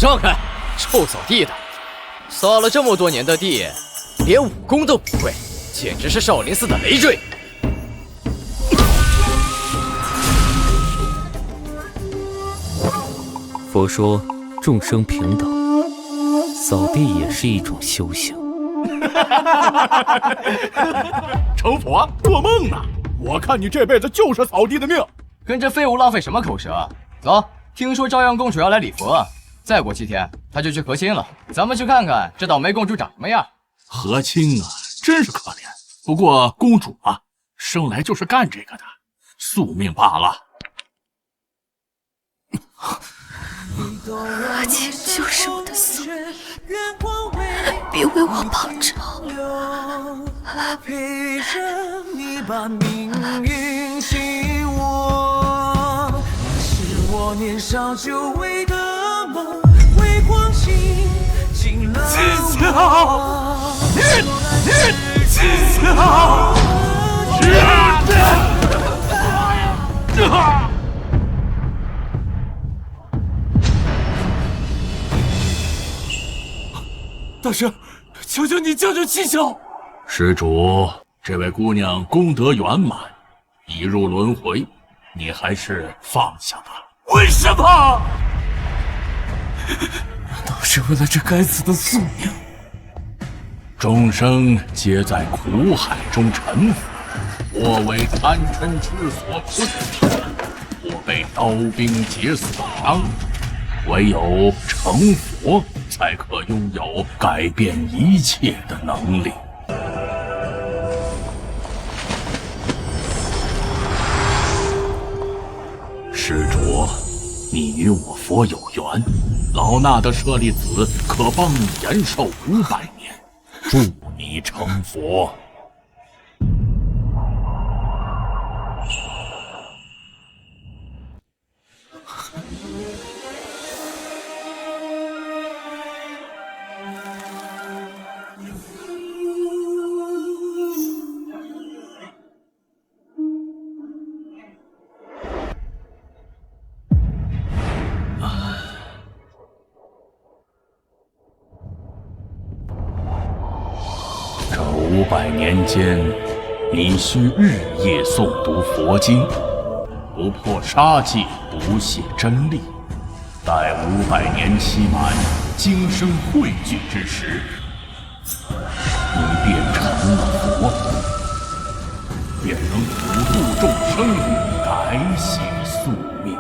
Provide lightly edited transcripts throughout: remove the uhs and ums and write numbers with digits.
让开！臭扫地的，扫了这么多年的地，连武功都不会，简直是少林寺的累赘。佛说众生平等，扫地也是一种修行。成佛做梦呢！我看你这辈子就是扫地的命。跟这废物浪费什么口舌？走，听说朝阳公主要来礼佛，再过7天她就去和亲了。咱们去看看这倒霉公主长什么样。和亲啊，真是可怜。不过公主啊，生来就是干这个的，宿命罢了。和亲就是我的宿命，别为我报仇。陪着你把命运紧握，是我年少久违的梦，为光阴尽了我。大师，求求你救救七巧！施主，这位姑娘功德圆满，已入轮回，你还是放下吧。为什么？都是为了这该死的宿命。众生皆在苦海中沉浮，我为贪嗔痴所困，我被刀兵劫所伤，唯有成佛才可拥有改变一切的能力。施主，你与我佛有缘，老衲的舍利子可帮你延寿500年，祝你成佛。这500年间，你需日夜诵读佛经，不破杀戒，不懈真力。待500年期满，精生汇聚之时，你便成了佛，便能普度众生，改写宿命。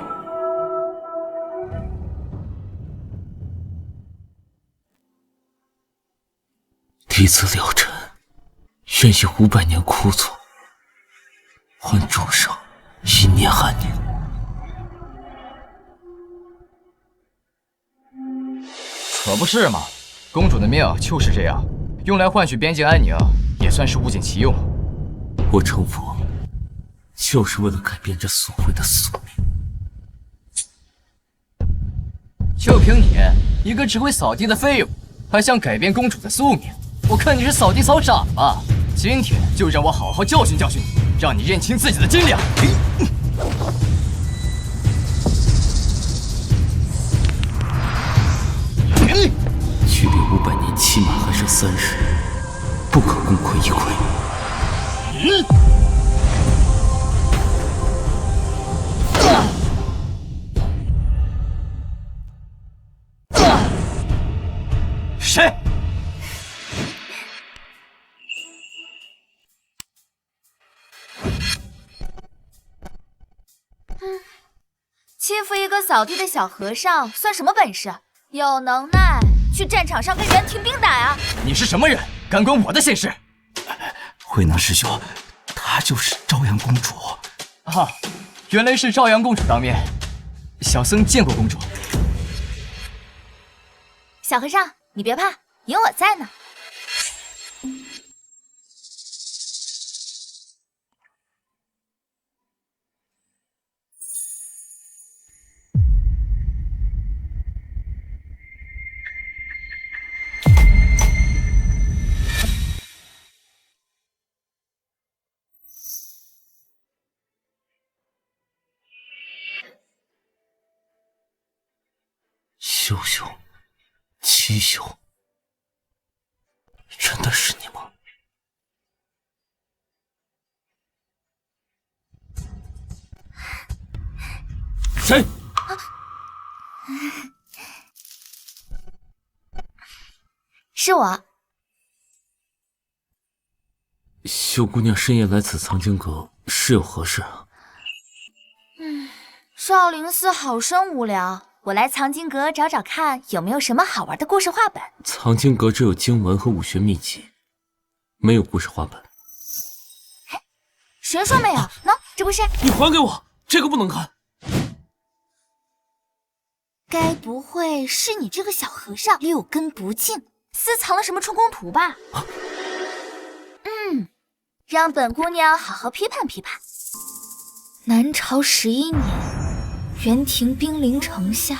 弟子了尘，愿以500年枯坐，换众生1年安宁。可不是嘛，公主的命就是这样，用来换取边境安宁，也算是物尽其用。我成佛，就是为了改变这所谓的宿命。就凭你一个只会扫地的废物，还想改变公主的宿命？我看你是扫地扫傻了吧！今天就让我好好教训教训你，让你认清自己的斤两。距离500年期满还剩30日，不可功亏一篑。谁？欺负一个扫地的小和尚算什么本事？有能耐去战场上跟袁廷兵打呀！你是什么人？敢管我的闲事？慧能师兄，她就是朝阳公主。啊，原来是朝阳公主当面。小僧见过公主。小和尚，你别怕，有我在呢。秀秀。新秀，真的是你吗？谁？是我。秀姑娘深夜来此藏经阁，是有何事啊？少林寺好生无聊，我来藏经阁找找看有没有什么好玩的故事画本。藏经阁只有经文和武学秘籍，没有故事画本。谁说没有？喏，这不是。你还给我，这个不能看。该不会是你这个小和尚六根不净，私藏了什么春宫图吧？让本姑娘好好批判批判。南朝11年，元廷兵临城下，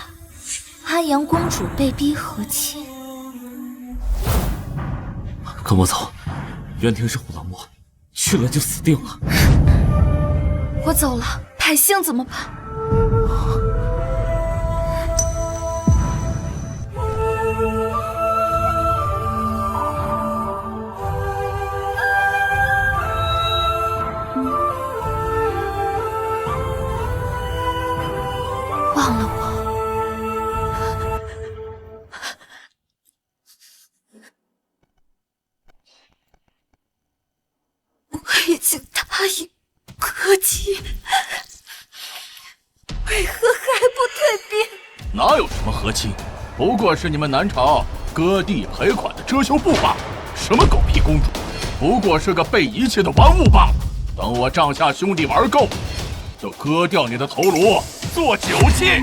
安阳公主被逼和亲。跟我走，元廷是虎狼魔，去了就死定了。我走了，百姓怎么办？忘了我，我已经答应歌姬，为何还不退兵？哪有什么和亲，不过是你们南朝割地赔款的遮羞布罢了。什么狗屁公主，不过是个被遗弃的玩物罢了。等我帐下兄弟玩够，就割掉你的头颅做酒器。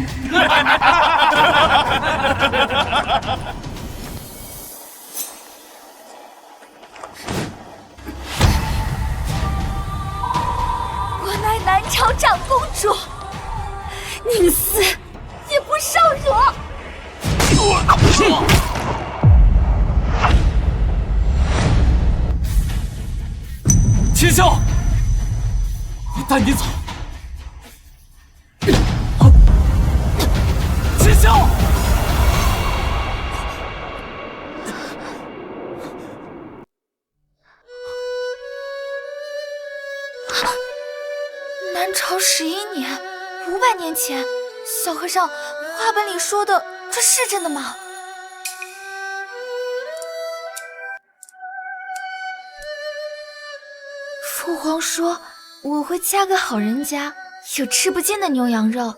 我乃南朝长公主，宁死也不受辱。秦霄，我带你走。秦霄，南朝11年，500年前，小和尚，画本里说的这是真的吗？父皇说我会嫁个好人家，有吃不尽的牛羊肉，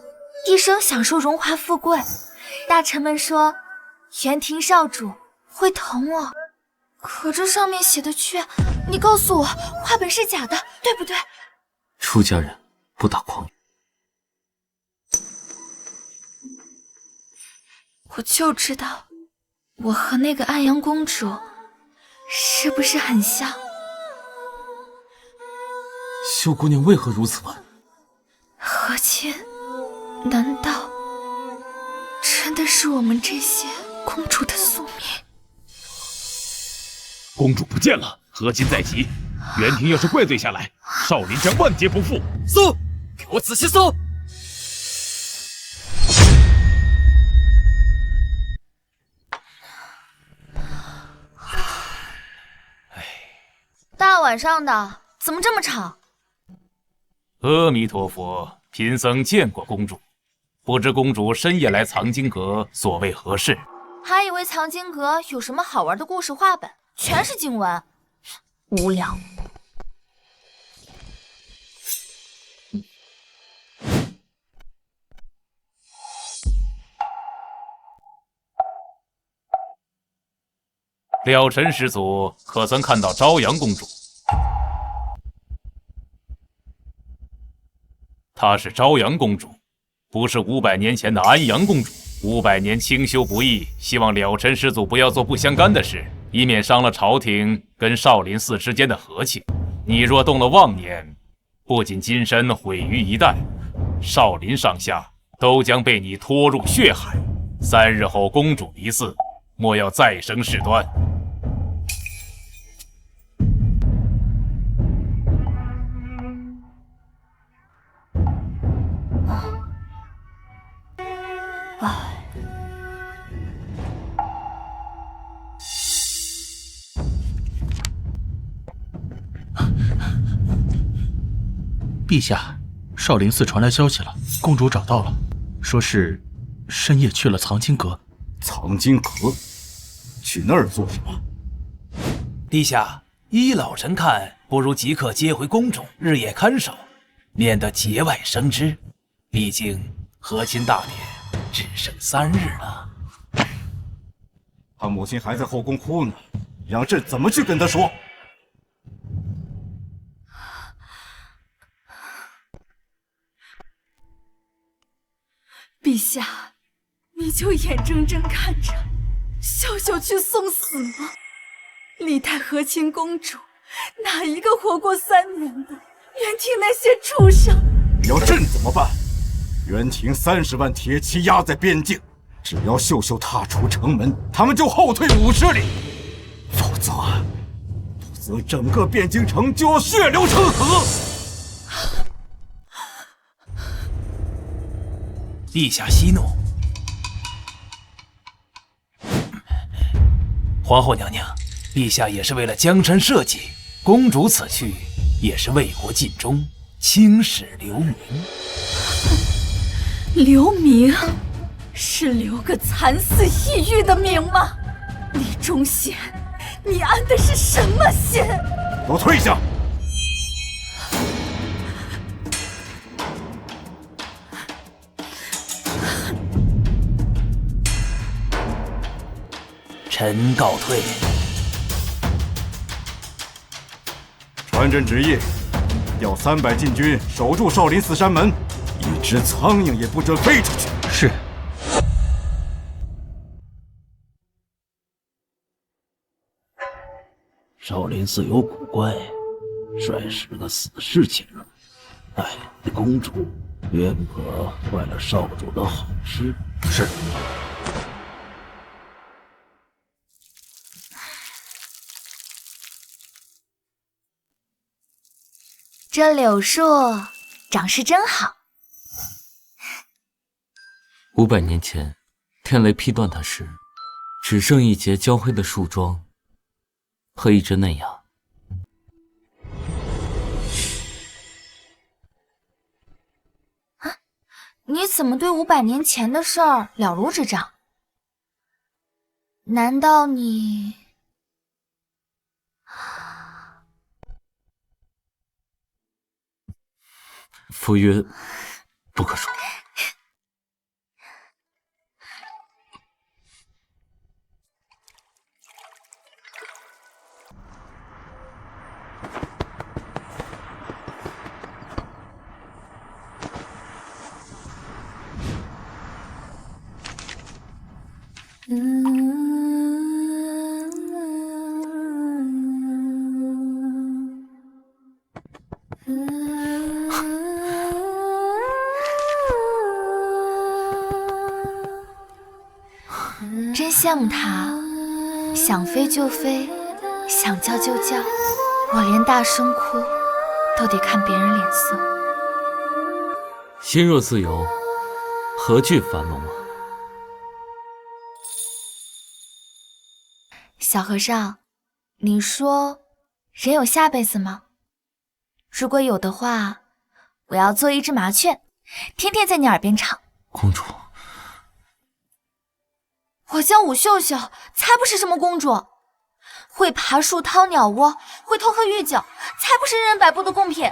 一生享受荣华富贵。大臣们说元廷少主会疼我，可这上面写的却……你告诉我，画本是假的，对不对？出家人不打诳语。我就知道，我和那个安阳公主是不是很像？秀姑娘为何如此问？和亲，难道真的是我们这些公主的宿命？公主不见了，和亲在即。元廷要是怪罪下来，少林将万劫不复。搜，给我仔细搜！大晚上的，怎么这么吵？阿弥陀佛，贫僧见过公主，不知公主深夜来藏经阁，所为何事？还以为藏经阁有什么好玩的故事画本，全是经文，无聊。了尘师祖可曾看到朝阳公主？她是朝阳公主，不是500年前的安阳公主。500年清修不易，希望了尘师祖不要做不相干的事，以免伤了朝廷跟少林寺之间的和气。你若动了妄念，不仅金身毁于一旦，少林上下都将被你拖入血海。3日后公主离寺，莫要再生事端。陛下，少林寺传来消息了，公主找到了，说是深夜去了藏经阁。藏经阁？去那儿做什么？陛下，依老臣看，不如即刻接回宫中，日夜看守，免得节外生枝。毕竟和亲大典只剩3日了。他母亲还在后宫哭呢，让朕怎么去跟他说？陛下，你就眼睁睁看着秀秀去送死吗？历代和亲公主，哪一个活过3年的？愿听那些畜生！要朕怎么办？元廷30万铁骑压在边境，只要秀秀踏出城门，他们就后退50里，否则整个汴京城就要血流成河。陛下息怒。皇后娘娘，陛下也是为了江山社稷，公主此去也是为国尽忠，青史留名。留名？是留个惨死异域的名吗？李忠贤，你安的是什么心？给我退下！臣告退。传朕旨意，调300禁军守住少林寺山门，一只苍蝇也不准飞出去。是。少林寺有古怪，率10个死士前来，带领公主，愿不可坏了少主的好事。是。这柳树长势真好。500年前，天雷劈断它时，只剩一截焦黑的树桩和一只嫩芽。啊，你怎么对500年前的事儿了如指掌？难道你……夫曰不可说。真羡慕他，想飞就飞，想叫就叫，我连大声哭都得看别人脸色。心若自由，何惧樊笼啊？小和尚，你说人有下辈子吗？如果有的话，我要做一只麻雀，天天在你耳边唱。公主，我叫武秀秀，才不是什么公主，会爬树掏鸟窝，会偷喝御酒，才不是人人摆布的贡品。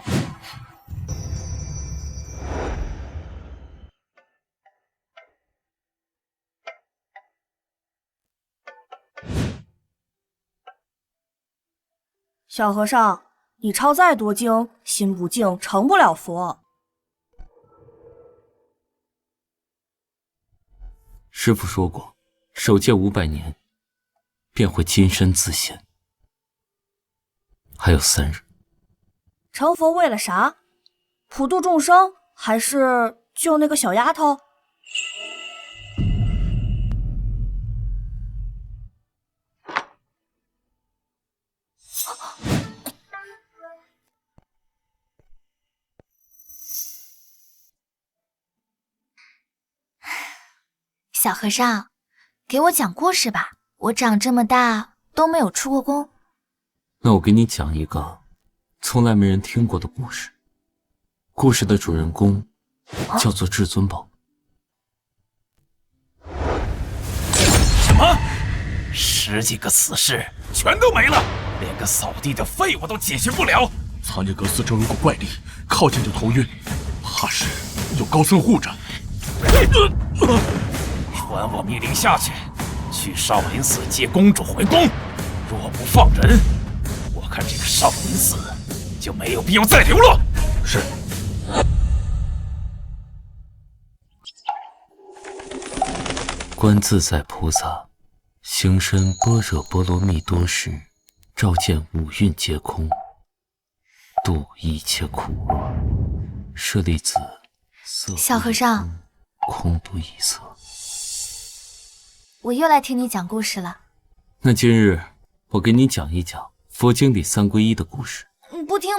小和尚，你抄再多经，心不静，成不了佛。师父说过，守戒500年，便会金身自现。还有3日。成佛为了啥？普度众生，还是救那个小丫头？小和尚，给我讲故事吧。我长这么大都没有出过宫。那我给你讲一个从来没人听过的故事，故事的主人公叫做至尊宝。什么？10几个死士全都没了，连个扫地的废物都解决不了。藏尼格斯正有股怪力，靠近就头晕，怕是有高僧护着。传我命令下去，去少林寺接公主回宫。若不放人，我看这个少林寺就没有必要再留了。是。观自在菩萨行深般若波罗蜜多时，照见五蕴皆空，度一切苦厄。舍利子，色小和尚，空度一色。我又来听你讲故事了。那今日我给你讲一讲佛经里3皈依的故事。不听，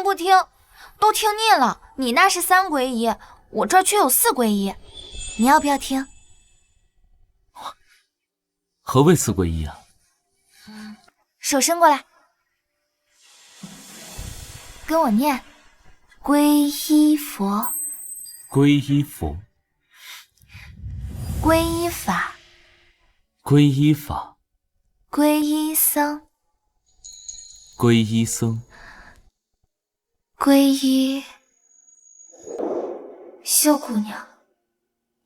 都听腻了。你那是3皈依，我这儿却有4皈依。你要不要听？何谓4皈依啊？手伸过来，跟我念：皈依佛，皈依佛，皈依法，皈依法，皈依僧，皈依僧，皈依秀姑娘，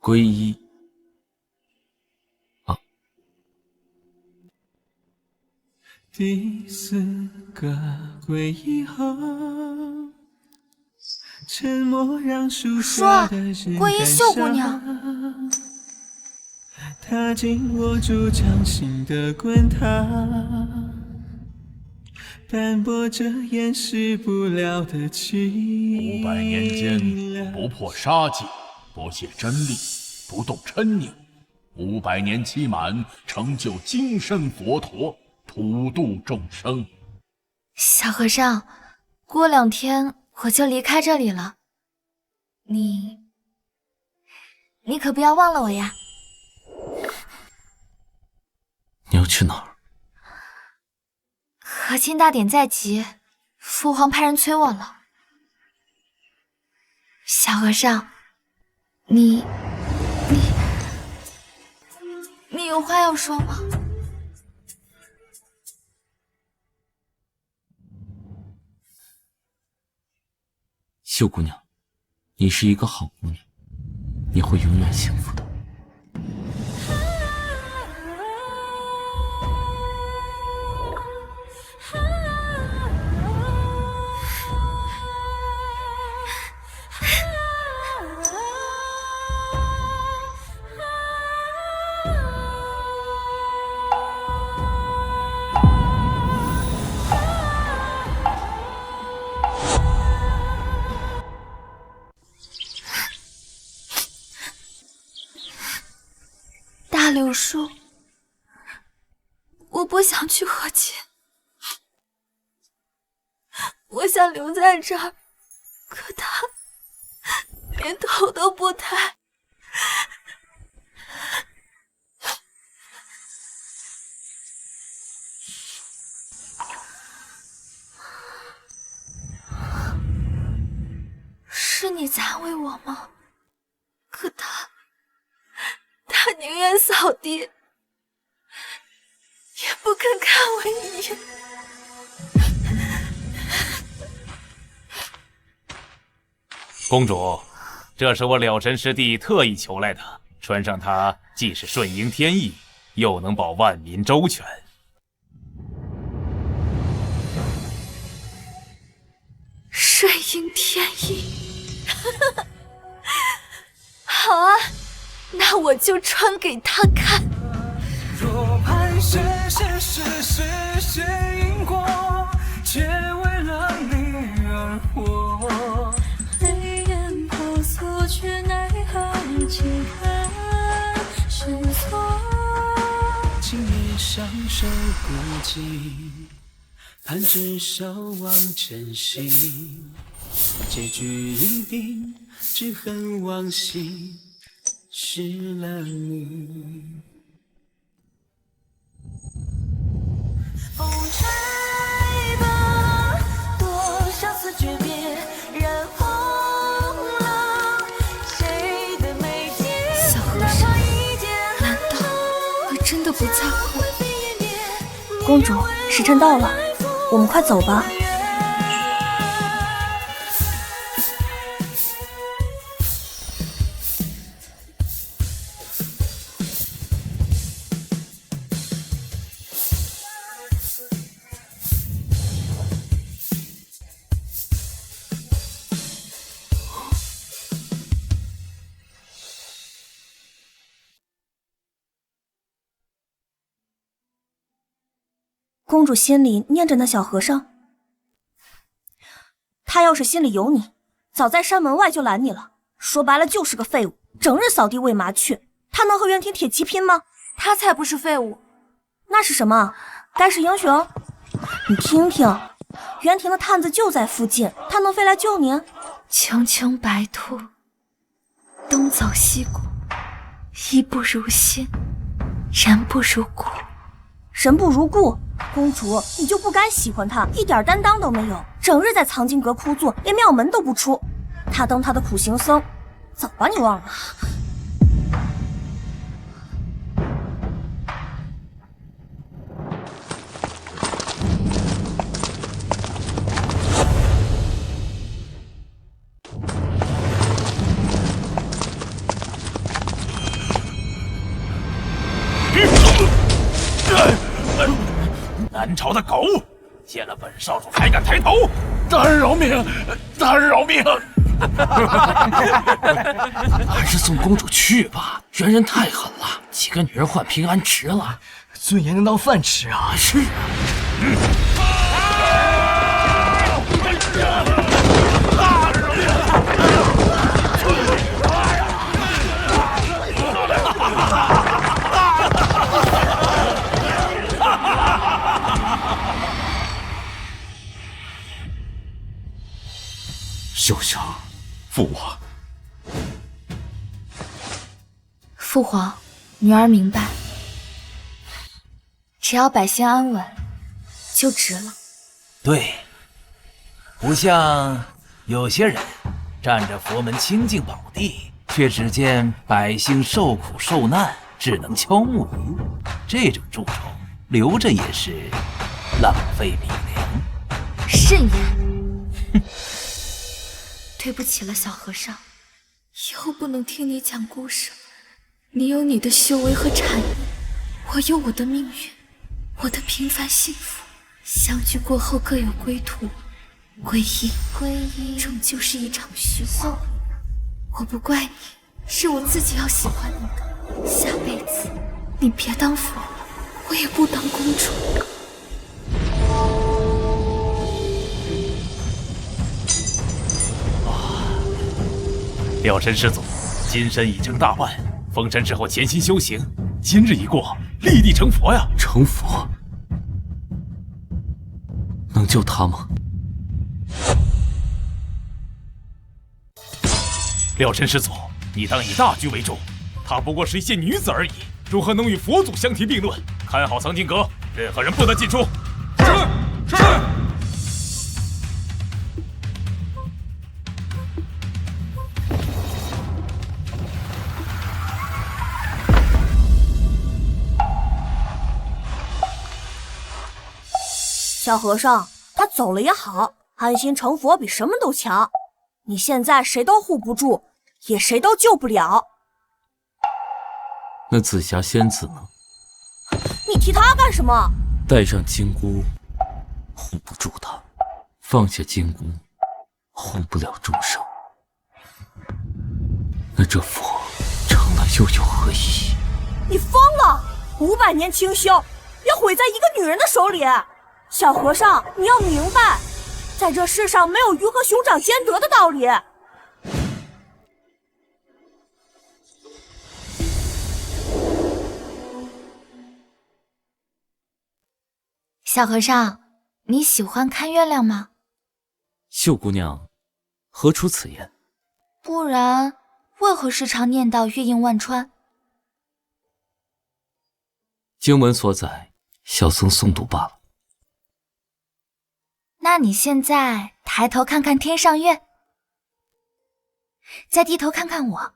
皈依第4个皈依后，沉默让树下的人皈依秀姑娘，踏进我主掌心的滚烫，斑驳着掩饰不了的凄500年间，不破杀戒，不懈真力，不动嗔念，500年期满，成就金身佛陀，普度众生。小和尚，过2天我就离开这里了，你可不要忘了我呀。你要去哪儿？和亲大典在即，父皇派人催我了。小和尚，你有话要说吗？秀姑娘，你是一个好姑娘，你会永远幸福的。大柳树，我不想去和亲，我想留在这儿，可他连头都不抬。是你在安慰我吗？可他宁愿扫地，也不肯看我一眼。公主，这是我了尘师弟特意求来的，穿上它既是顺应天意，又能保万民周全。顺应天意，好啊，那我就穿给他看。若盘旋是因果，皆为了你而活。泪眼婆娑，却奈何几看生错。今夜上手孤寂，盼只守望真心。结局已定，只恨往昔失了你。风吹吧，多少次诀别，染红不在乎。公主，时辰到了，我们快走吧。公主心里念着那小和尚，他要是心里有你，早在山门外就拦你了。说白了就是个废物，整日扫地喂麻雀。他能和袁廷铁骑拼吗？他才不是废物，那是什么？该是英雄。你听听，袁廷的探子就在附近，他能飞来救你？穷穷白兔，东走西顾，衣不如新，人不如故。人不如故，公主你就不该喜欢他，一点担当都没有，整日在藏经阁枯坐，连庙门都不出。他当他的苦行僧，早把你忘了。南朝的狗，见了本少主还敢抬头！大人饶命！大人饶命！还是送公主去吧，袁人太狠了，几个女人换平安迟了，尊严能当饭吃啊！是啊。休想！父王，父皇，女儿明白，只要百姓安稳，就值了。对，不像有些人占着佛门清净宝地，却只见百姓受苦受难，只能敲木鱼。这种蛀虫留着也是浪费米粮。慎言！哼。对不起了，小和尚，以后不能听你讲故事了。你有你的修为和禅意，我有我的命运，我的平凡幸福。相聚过后各有归途，皈依终究是一场虚幻。我不怪你，是我自己要喜欢你的。下辈子你别当佛，我也不当公主。了尘师祖，金身已成大万，封神之后潜心修行，今日一过，立地成佛呀！成佛？能救他吗？了尘师祖，你当以大局为重，她不过是一介女子而已，如何能与佛祖相提并论？看好藏经阁，任何人不得进出。是。小和尚，他走了也好，安心成佛比什么都强。你现在谁都护不住，也谁都救不了。那紫霞仙子呢？你提他干什么？带上金箍，护不住他；放下金箍，护不了众生。那这佛成了又有何意义？你疯了！500年清修要毁在一个女人的手里。小和尚，你要明白，在这世上没有鱼和熊掌兼得的道理。小和尚，你喜欢看月亮吗？秀姑娘，何出此言？不然，为何时常念叨月映万川？经文所载，小僧诵读罢了。那你现在抬头看看天上月，再低头看看我。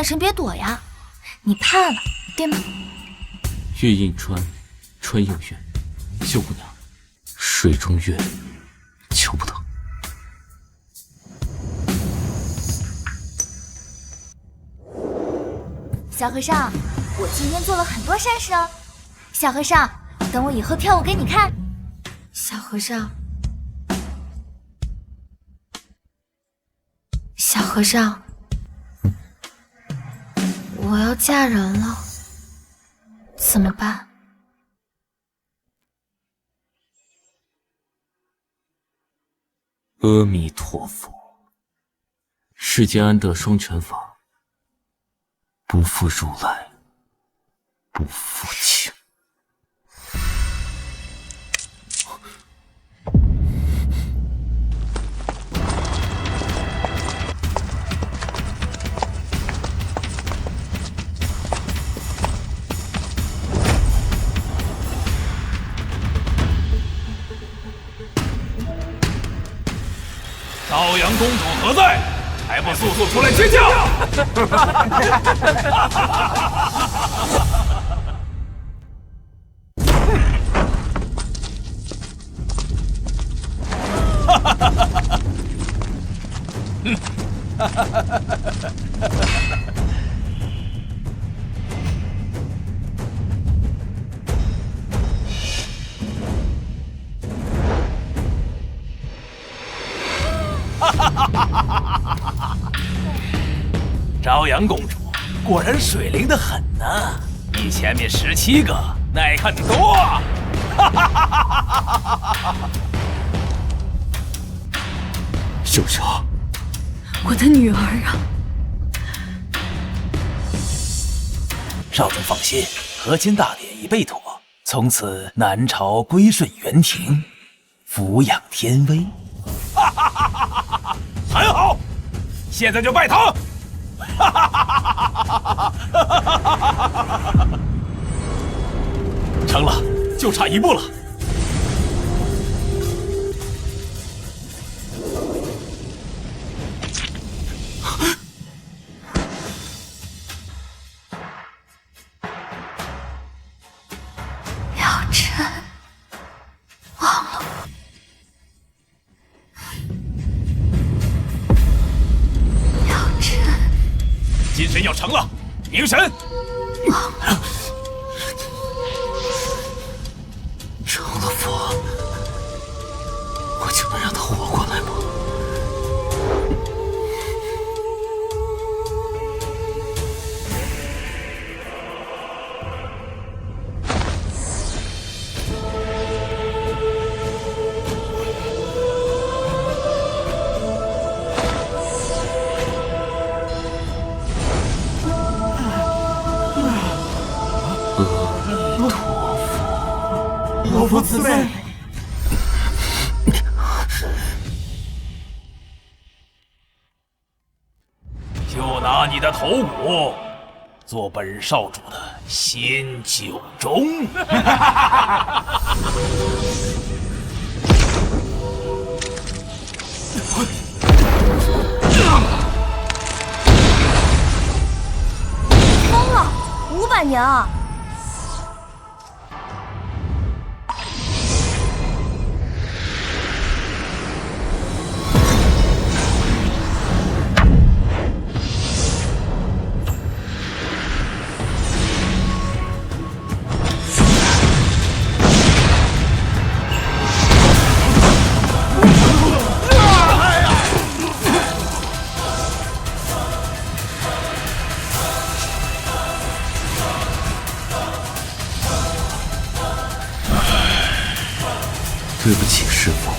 神别躲呀，你怕了，对吗？月映川，川映月，秀姑娘，水中月，求不得。小和尚，我今天做了很多善事哦。小和尚，等我以后跳舞给你看。小和尚，小和尚，我要嫁人了，怎么办？阿弥陀佛，世间安得双全法，不负如来，不负情。朝阳公主何在？还不速速出来接驾！朝阳公主果然水灵得很呢，比前面17个耐看得多。秀秀，我的女儿啊！少主放心，和亲大典已备妥，从此南朝归顺元廷，抚养天威。很好，现在就拜堂。成了，就差一步了。了尘，忘了。了尘，金神要成了，明神。成了佛，我就能让他活过来吗？老夫慈悲。就拿你的头骨做本少主的新酒盅。疯了，500年啊！对不起，师父，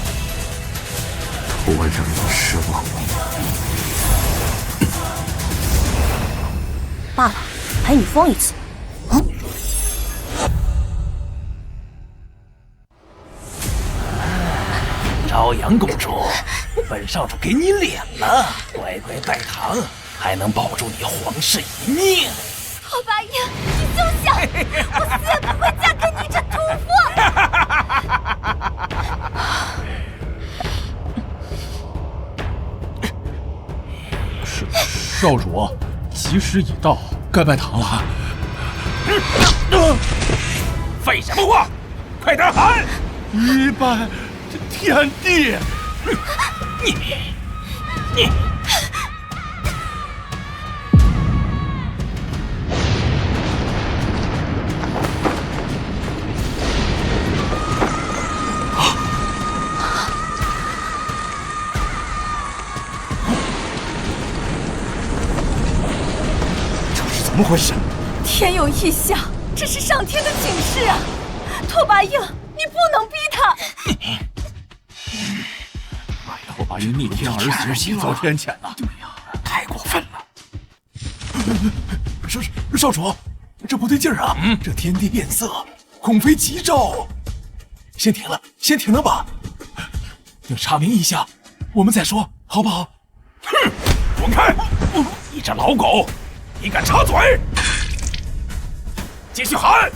徒儿让你失望了。罢了，陪你疯一次。朝阳公主，本少主给你脸了，乖乖拜堂，还能保住你皇室一命。好八爷，你休想！我死也不会嫁给你这屠夫！少主，吉时已到，该拜堂了。废什么话，快点喊！一拜天地。你。怎么回事？天有异象，这是上天的警示啊！拓跋英，你不能逼他！拓跋英逆天而行，行走天谴呐！对呀，太过分了！少主，这不对劲儿啊！这天地变色，恐非吉兆。先停了吧。等查明一下，我们再说，好不好？哼，滚开！你这老狗！你敢插嘴？继续喊！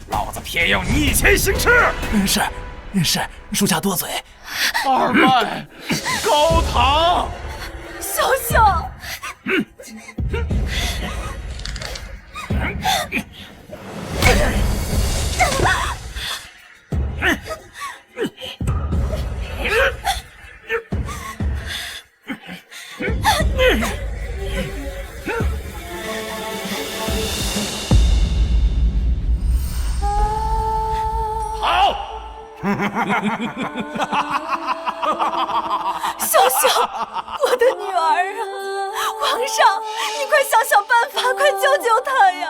老子偏要逆天行事！是，属下多嘴。二拜高堂。小小。小小，我的女儿啊！皇上，你快想想办法，快救救她呀！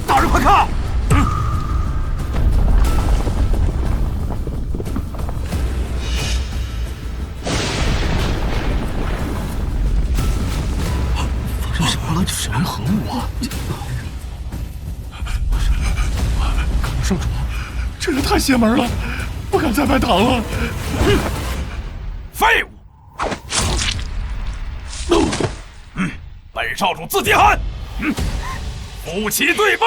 大人快看！神和我，少主，这人太邪门了，不敢再拜堂了。废物！本少主自己喊，夫妻对拜。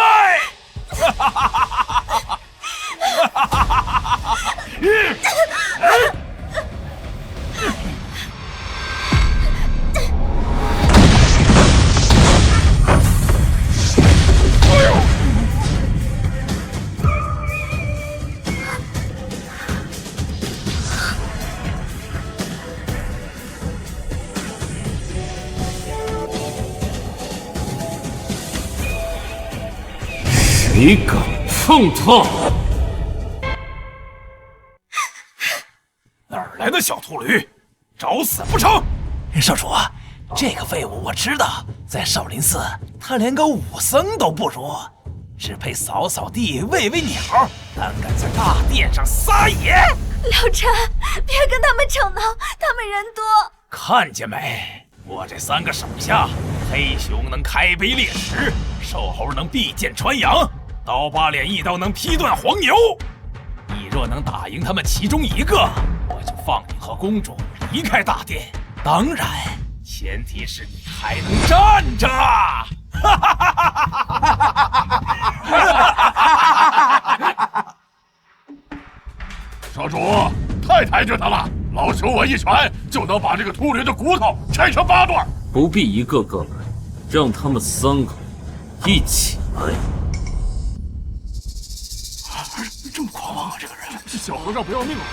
谁敢碰他？哪儿来的小秃驴，找死不成？少主，这个废物我知道，在少林寺他连个武僧都不如，只配扫扫地、喂喂鸟，胆敢在大殿上撒野！老臣，别跟他们吵闹，他们人多。看见没？我这3个手下，黑熊能开碑裂石，瘦猴能避剑穿杨，刀疤脸一刀能劈断黄牛。你若能打赢他们其中一个，我就放你和公主离开大殿。当然，前提是你还能站着。少主，太抬举他了，老朽我一拳就能把这个秃驴的骨头拆成8段。不必一个个来，让他们3个一起来。这么狂妄啊，这个人！小和尚不要命了！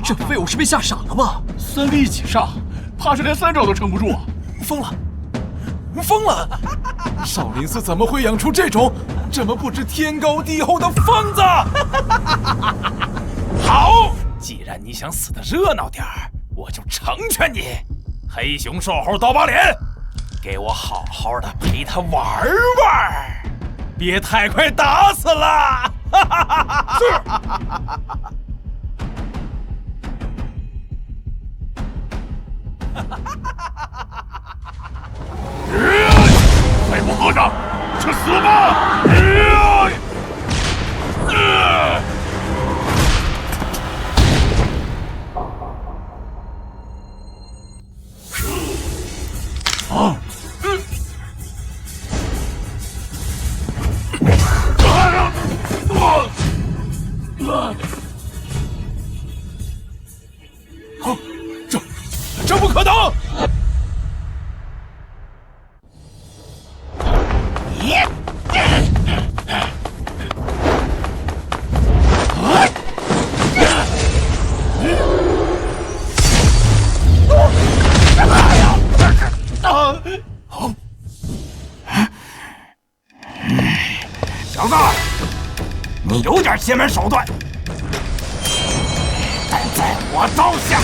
这废物是被吓傻了吧？3力几上，怕是连3招都撑不住啊！疯了！少林寺怎么会养出这种这么不知天高地厚的疯子？好，既然你想死的热闹点儿，我就成全你。黑熊、瘦猴、刀疤脸，给我好好的陪他玩玩，别太快打死了。是。废物和尚，去死吧！小子，你有点邪门手段，但在我刀下。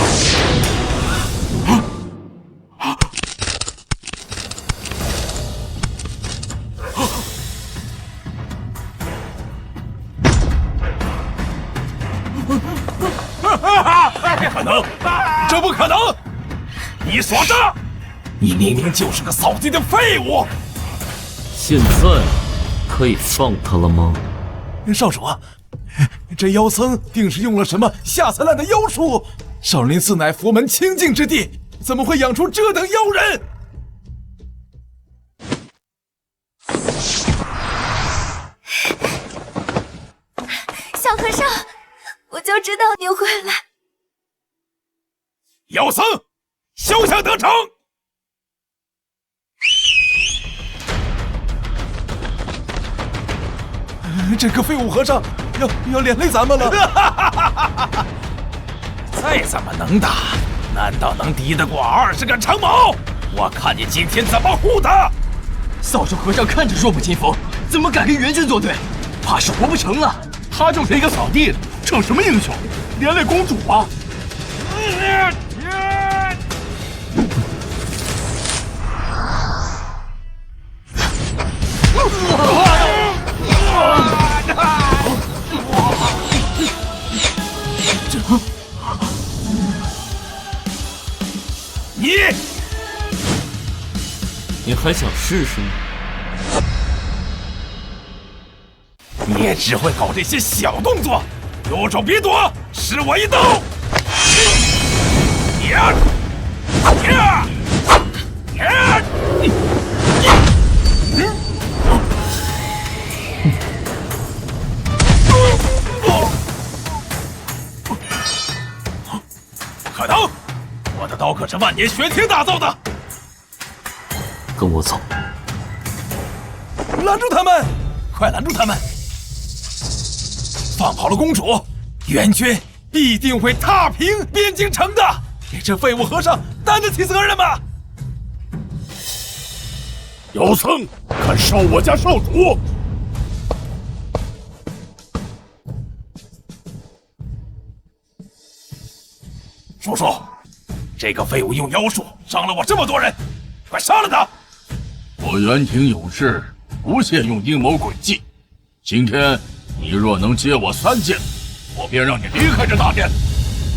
不可能，这不可能！你耍诈！你明明就是个扫地的废物！现在可以放他了吗？少主啊，这妖僧定是用了什么下三滥的妖术？少林寺乃佛门清净之地，怎么会养出这等妖人？小和尚，我就知道你会来。妖僧，休想得逞！这个废物和尚要连累咱们了。再怎么能打，难道能敌得过20个长矛？我看你今天怎么护他！扫帚和尚看着弱不禁风，怎么敢跟援军作对？怕是活不成了。他就是一个扫地的，逞什么英雄？连累公主啊！你还想试试吗？你也只会搞这些小动作，有种别躲，施我一刀！不可能！我的刀可是万年玄铁打造的。跟我走！拦住他们！快拦住他们！放跑了公主，援军必定会踏平边境城的。这废物和尚担得起责任吗？妖僧，敢烧我家少主！叔叔，这个废物用妖术伤了我这么多人，快杀了他！我袁廷有志，不屑用阴谋诡计。今天你若能接我3剑，我便让你离开这大殿。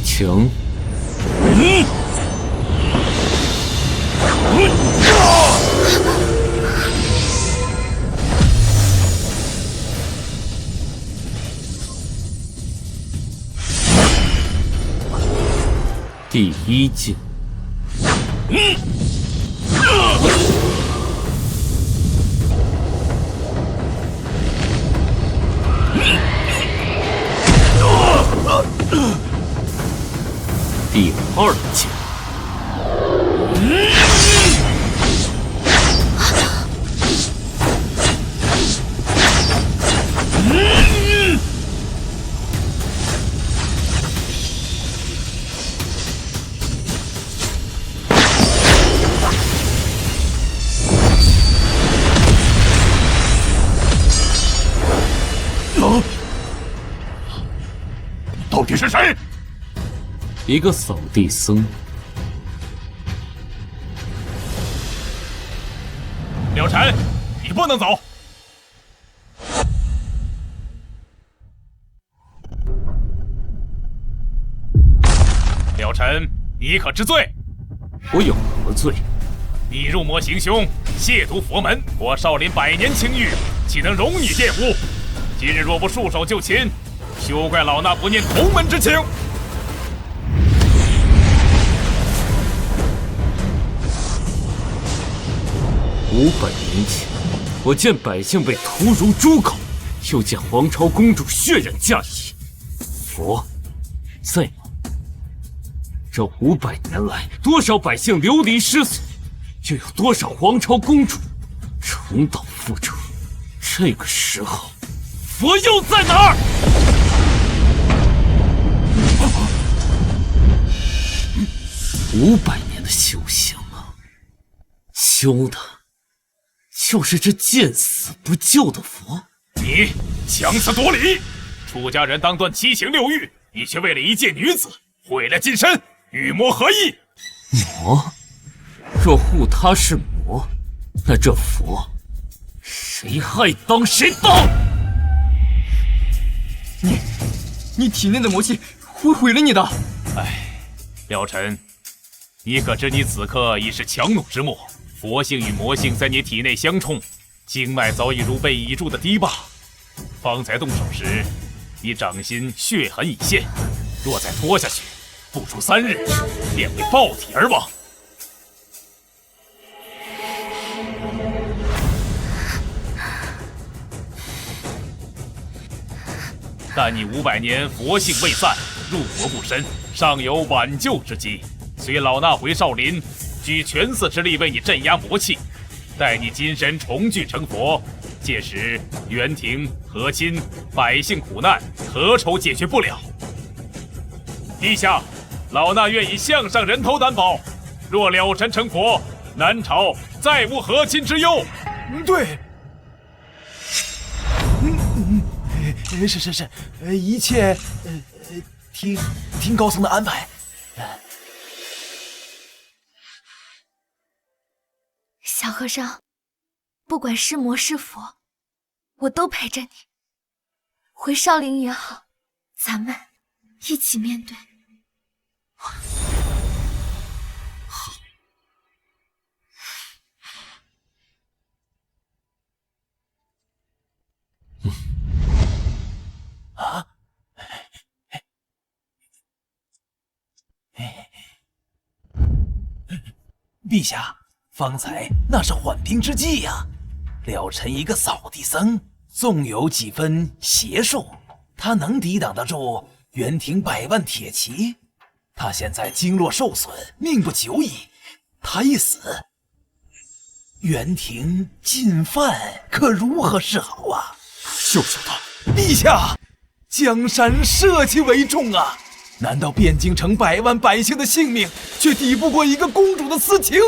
请。第1剑。第2剑。到底是谁？一个扫地僧。了尘，你不能走。了尘，你可知罪？我有何罪？你入魔行凶，亵渎佛门，我少林100年清誉，岂能容你玷污？今日若不束手就擒，休怪老衲不念同门之情。500年前，我见百姓被屠如猪狗，又见皇朝公主血染嫁衣。佛在吗？这500年来，多少百姓流离失所，又有多少皇朝公主重蹈覆辙？这个时候，佛又在哪儿？500年的修行啊，修的就是这见死不救的佛。你强词夺理，出家人当断七情六欲，你却为了一介女子毁了金身，与魔合一。魔？若护他是魔，那这佛谁害当谁当！你体内的魔气会毁了你的。廖晨，你可知你此刻已是强弩之末，佛性与魔性在你体内相冲，经脉早已如被倚住的堤坝。方才动手时，你掌心血痕已现，若再拖下去，不出3日，便会爆体而亡。但你500年佛性未散，入魔不深，尚有挽救之机。随老衲回少林，举全寺之力为你镇压魔气，待你金身重聚成佛，届时元廷、和亲、百姓苦难，何愁解决不了？陛下，老衲愿以项上人头担保，若了尘成佛，南朝再无和亲之忧。对。是，一切听高僧的安排。小和尚，不管是魔是佛，我都陪着你。回少林也好，咱们一起面对。啊！陛下，方才那是缓兵之计呀。了尘一个扫地僧，纵有几分邪术，他能抵挡得住元廷100万铁骑？他现在经络受损，命不久矣。他一死，元廷进犯，可如何是好啊？救他！陛下，江山社稷为重啊！难道汴京城100万百姓的性命，却抵不过一个公主的私情？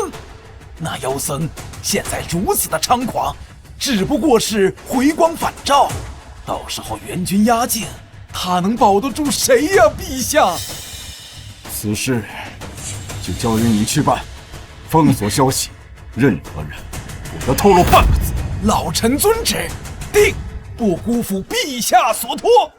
那妖僧现在如此的猖狂，只不过是回光返照。到时候援军压境，他能保得住谁呀？陛下，此事就交由你去办。封锁消息，任何人不得透露半个字。老臣遵旨，定不辜负陛下所托。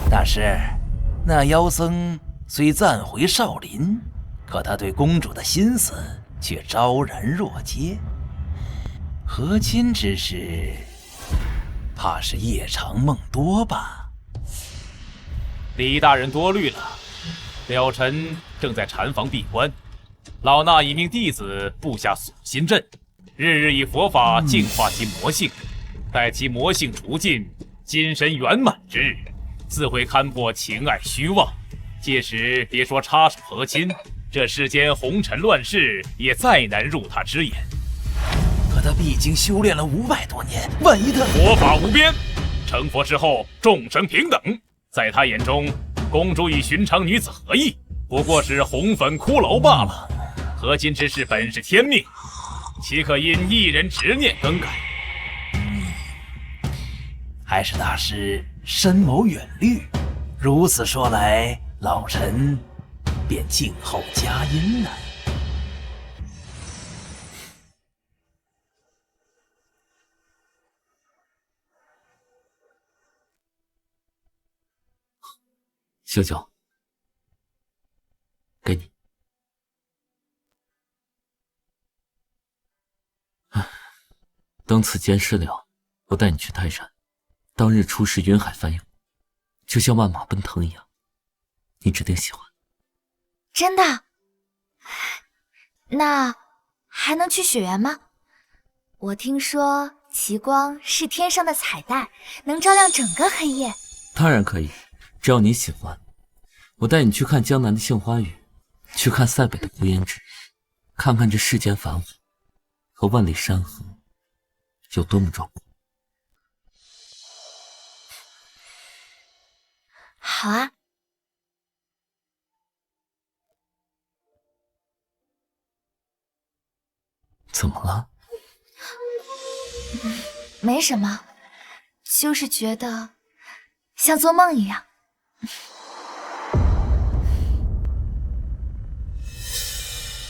但是，那妖僧虽暂回少林，可他对公主的心思却昭然若揭。和亲之事，怕是夜长梦多吧？李大人多虑了，了尘正在禅房闭关，老衲已命弟子布下锁心阵，日日以佛法净化其魔性，待其魔性除尽，金身圆满之日，自会勘破情爱虚妄。届时别说插手和亲，这世间红尘乱世也再难入他之眼。可他毕竟修炼了500多年，万一他佛法无边，成佛之后众生平等，在他眼中，公主与寻常女子合意，不过是红粉骷髅罢了。和亲之事本是天命，岂可因一人执念更改？还是大师深谋远虑。如此说来，老臣便静候佳音了。小九，给你。等此件事了，我带你去泰山，当日出世云海翻涌，就像万马奔腾一样，你指定喜欢。真的？那还能去雪原吗？我听说奇光是天上的彩带，能照亮整个黑夜。当然可以，只要你喜欢。我带你去看江南的杏花雨，去看塞北的孤烟直，看看这世间繁华和万里山河，有多么壮观。好啊。怎么了？没什么，就是觉得像做梦一样。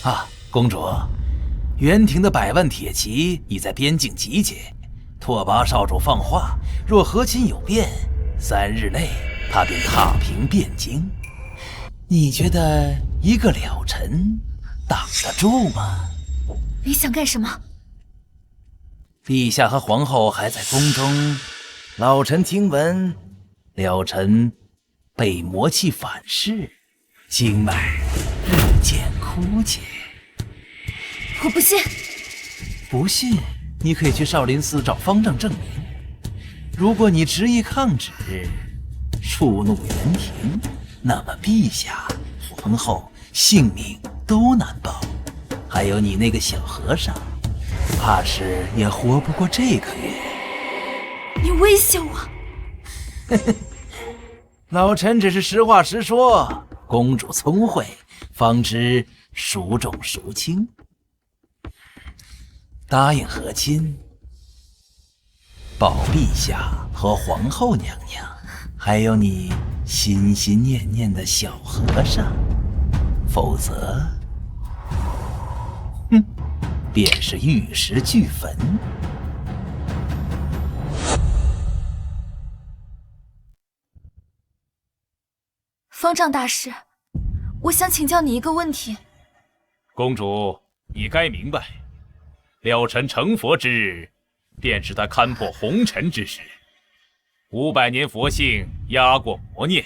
啊，公主，袁庭的100万铁骑已在边境集结。拓跋少主放话，若和亲有变，3日内他便踏平汴京。你觉得一个了尘挡得住吗？你想干什么？陛下和皇后还在宫中，老臣听闻了尘被魔气反噬，经脉日渐枯竭。我不信。不信，你可以去少林寺找方丈证明。如果你执意抗旨，触怒袁庭，那么陛下、皇后性命都难保。还有你那个小和尚，怕是也活不过这个月。你威胁我？老臣只是实话实说。公主聪慧，方知孰重孰轻。答应和亲，保陛下和皇后娘娘，还有你心心念念的小和尚，否则，便是玉石俱焚。方丈大师，我想请教你一个问题。公主，你该明白，了尘成佛之日，便是他勘破红尘之时。500年佛性压过魔念，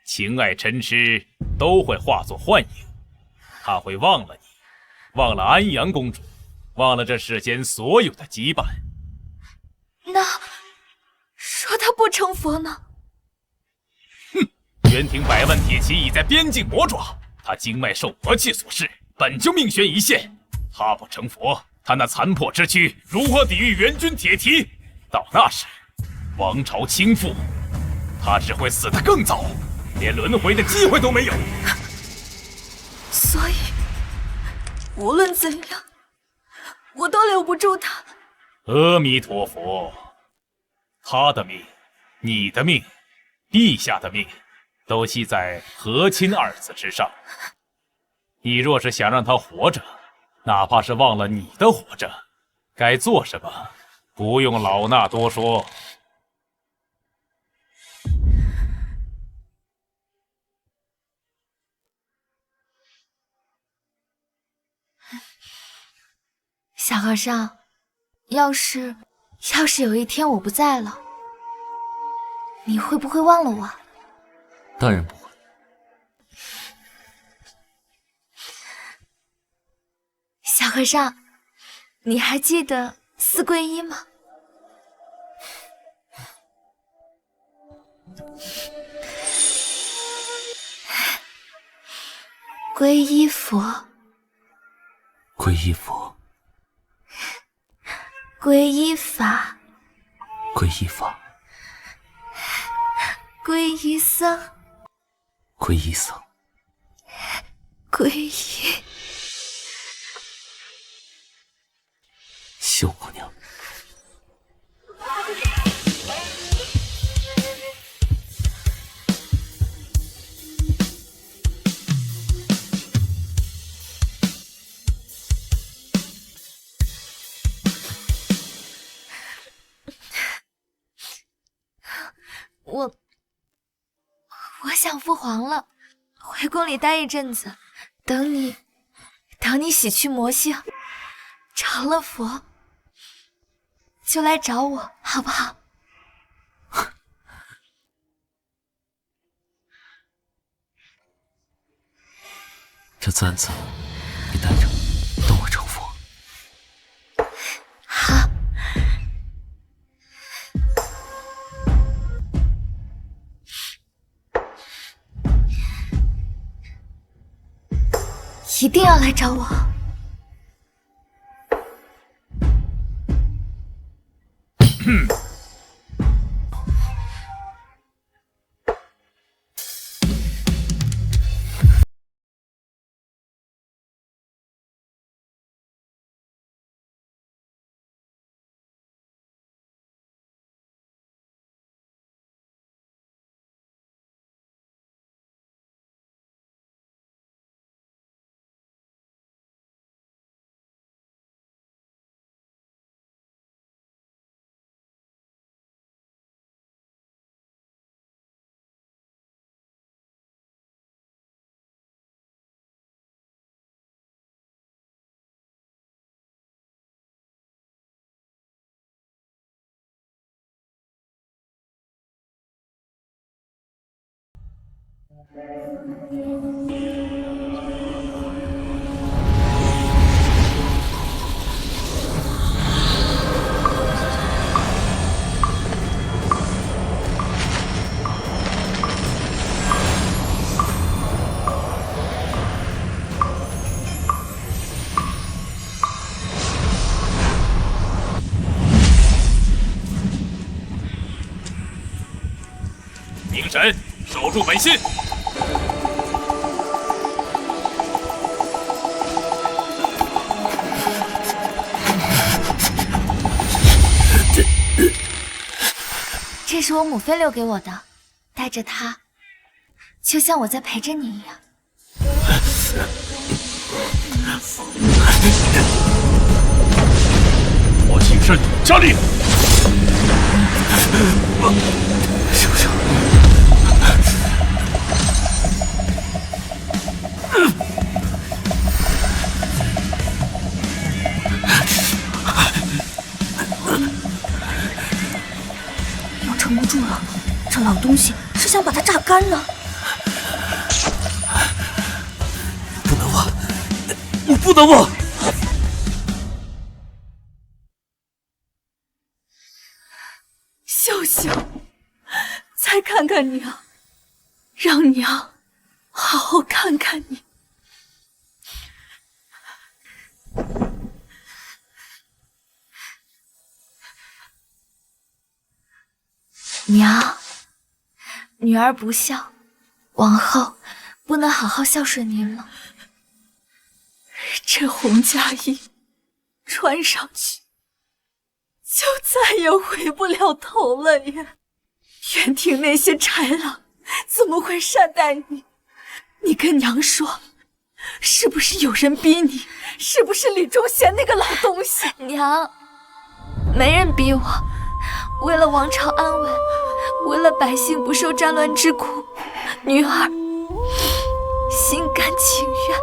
情爱嗔痴都会化作幻影。他会忘了你，忘了安阳公主，忘了这世间所有的羁绊。那说他不成佛呢？袁庭100万铁骑已在边境磨爪，他经脉受魔气所噬，本就命悬一线。他不成佛，他那残破之躯如何抵御援军铁蹄？到那时，王朝倾覆，他只会死得更早，连轮回的机会都没有。所以，无论怎样，我都留不住他。阿弥陀佛，他的命，你的命，陛下的命，都系在和亲2字之上。你若是想让他活着，哪怕是忘了你的活着，该做什么，不用老衲多说。小和尚，要是有一天我不在了，你会不会忘了我？当然不会。小和尚，你还记得4皈依吗？皈依佛，皈依佛，皈依法，皈依法，皈依僧，皈依僧，皈依秀姑娘。我想父皇了，回宫里待一阵子，等你洗去魔性，成了佛，就来找我，好不好？这簪子你带着，等我成佛。好。一定要来找我。明神，守住本心。这是我母妃留给我的，带着它，就像我在陪着你一样。我请慎加令。休想！要撑不住了，这老东西是想把它榨干呢。不能忘，我不能忘！秀秀，再看看娘，让娘好好看看你。娘，女儿不孝，往后不能好好孝顺您了。这红嫁衣穿上去，就再也回不了头了呀！园庭那些豺狼怎么会善待你？你跟娘说，是不是有人逼你？是不是李忠贤那个老东西？娘，没人逼我，为了王朝安稳，为了百姓不受战乱之苦，女儿心甘情愿。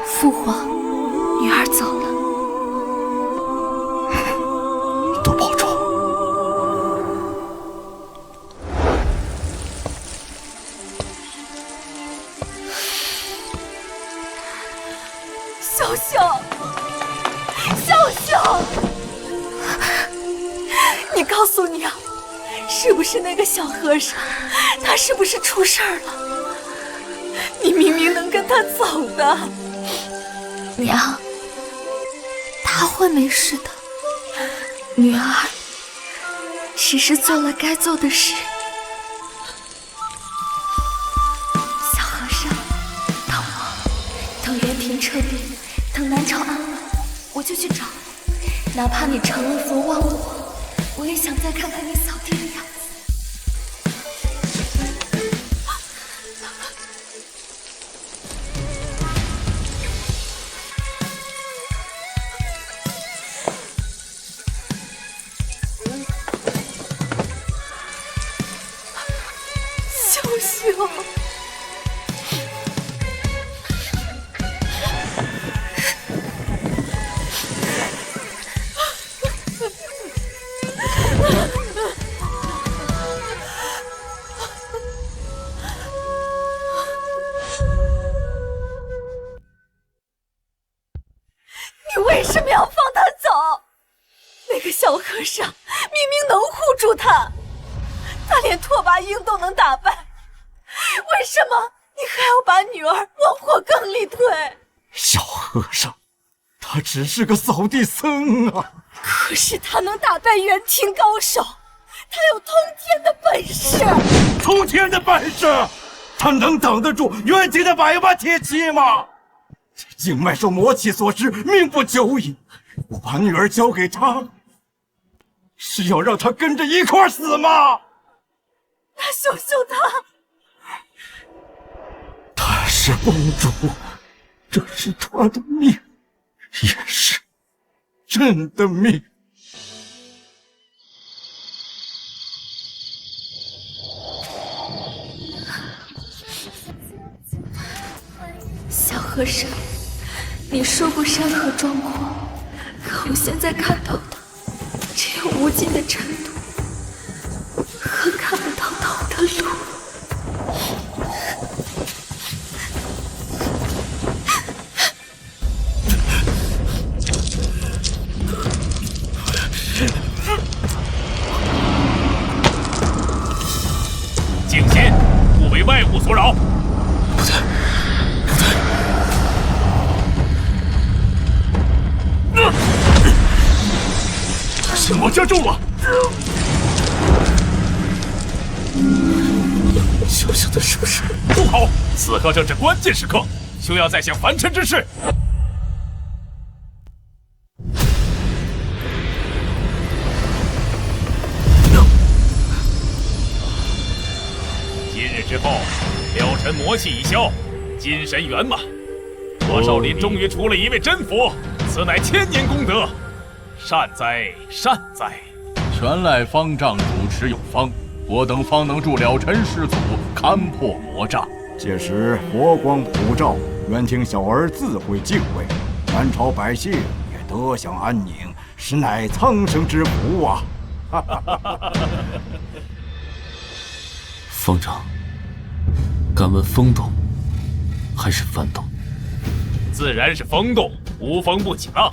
父皇，女儿走了，多保重。秀秀，秀秀，你告诉娘，是不是那个小和尚？他是不是出事儿了？你明明能跟他走的。娘，他会没事的。女儿只是做了该做的事。小和尚，等园庭撤兵，等南朝安稳，我就去找你。哪怕你成了佛忘了我也想再看看你扫地的样子。你为什么要放他走？那个小和尚明明能护住他，他连拓跋英都能打败，为什么你还要把女儿往火坑里推？小和尚，他只是个扫地僧啊！可是他能打败元庭高手，他有通天的本事。通天的本事，他能挡得住元庭的百万铁骑吗？这静脉受魔气所致，命不久矣。我把女儿交给他，是要让他跟着一块儿死吗？那秀秀她是公主，这是她的命，也是朕的命。小和尚，你说过山河壮阔，可我现在看到的只有无尽的尘土和看不到头的路。静心，不为外物所扰。不对，心魔加重了。小小的术士，不好！此刻正是关键时刻，休要再想凡尘之事。今日之后，了尘魔气已消，金神圆满。我少林终于出了一位真佛，此乃千年功德，善哉善哉！全赖方丈主持有方，我等方能助了尘师祖勘破魔障。届时佛光普照，元庭小儿自会敬畏，南朝百姓也得享安宁，实乃苍生之福啊！方丈，敢问风动还是幡动？自然是风动，无风不起浪，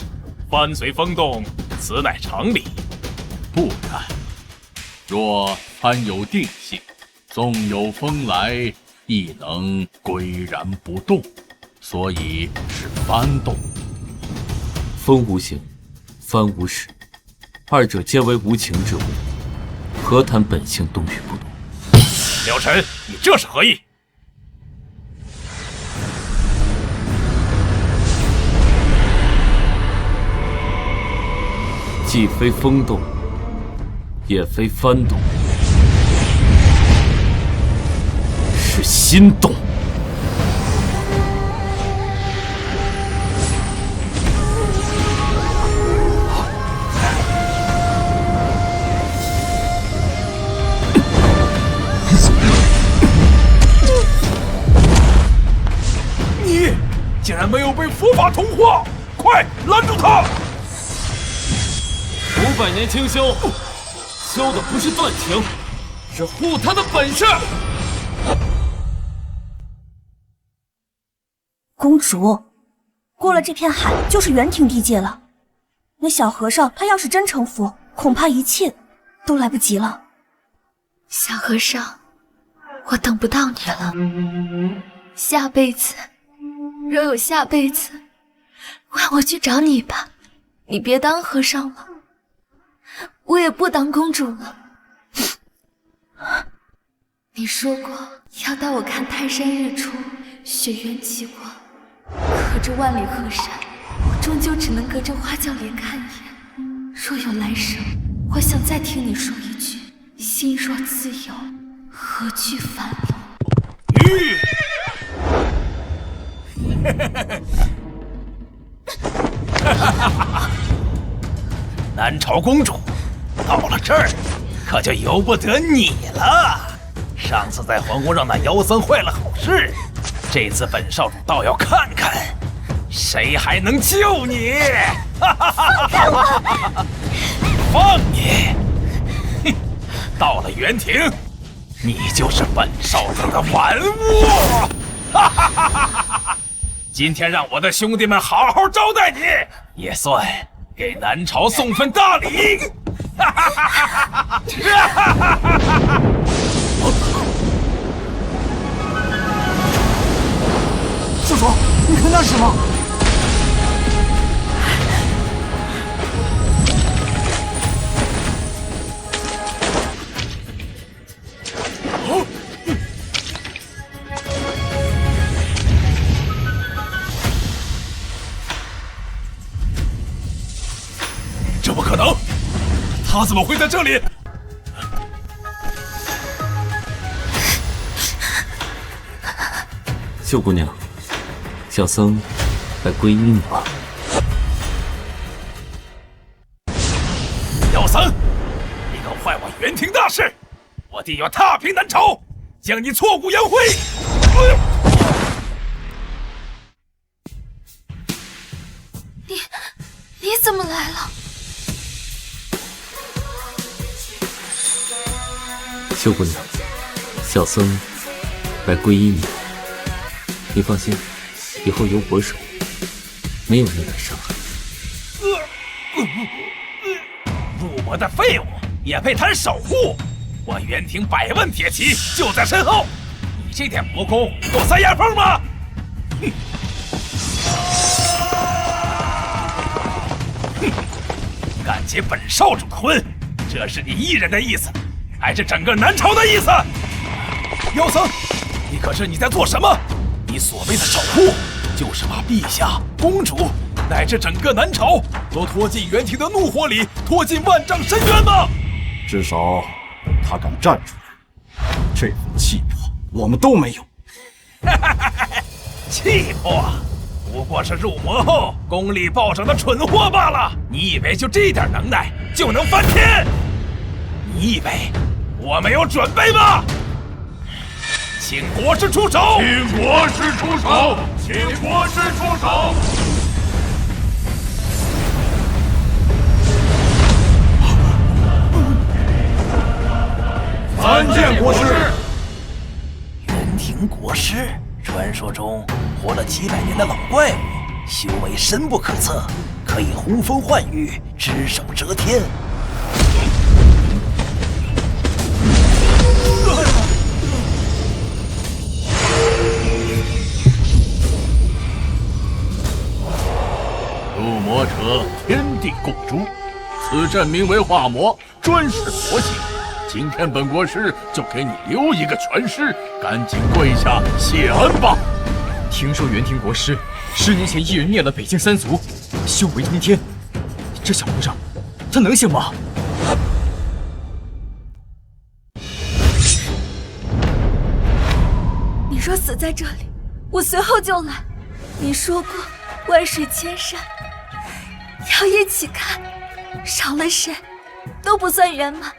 幡随风动，此乃常理。不然，若幡有定性，纵有风来，亦能岿然不动，所以是幡动。风无形，幡无实，二者皆为无情之物，何谈本性动与不动？了尘，你这是何意？既非风动，也非幡动，是心动。你竟然没有被佛法同化，快拦住他！500年清修，修的不是断情，是护他的本事。公主，过了这片海就是元庭地界了。那小和尚他要是真成佛，恐怕一切都来不及了。小和尚，我等不到你了。下辈子，若有下辈子，换我去找你吧。你别当和尚了。我也不当公主了。你说过要带我看泰山日出，雪原奇光，可这万里河山，我终究只能隔着花轿帘看一眼。若有来生，我想再听你说一句：心若自由，何惧烦恼？南朝公主到了这儿，可就由不得你了。上次在皇宫让那妖僧坏了好事，这次本少主倒要看看，谁还能救你！放开我！放你！哼！到了元庭，你就是本少主的玩物！今天让我的兄弟们好好招待你，也算给南朝送份大礼。干什么？这不可能！他怎么会在这里？秀姑娘，小僧来皈依你吧。妖僧，你搞坏我元庭大事，我定要踏平南朝，将你挫骨扬灰！你怎么来了？秀姑娘，小僧来皈依你。你放心，以后有我守，没有人敢伤害。入魔的废物也配谈守护？我元庭100万铁骑就在身后，你这点魔功够塞牙缝吗？哼！敢结本少主的婚，这是你一人的意思，还是整个南朝的意思？妖僧，你可知你在做什么？你所谓的守护，就是把陛下、公主乃至整个南朝都拖进元庭的怒火里，拖进万丈深渊吗？至少他敢站出来，这份气魄我们都没有。气魄不过是入魔后功力暴涨的蠢货罢了。你以为就这点能耐就能翻天？你以为我没有准备吗？请国师出手！请国师出手！请国师出手！参见国师。元庭国师，传说中活了几百年的老怪物，修为深不可测，可以呼风唤雨，只手遮天。入魔者天地共诛，此阵名为化魔，专是佛性。今天本国师就给你留一个全尸，赶紧跪下谢恩吧。听说元庭国师10年前一人灭了北境3族，修为通天，这小和尚他能行吗？你若死在这里，我随后就来。你说过万水千山要一起看，少了谁都不算圆满。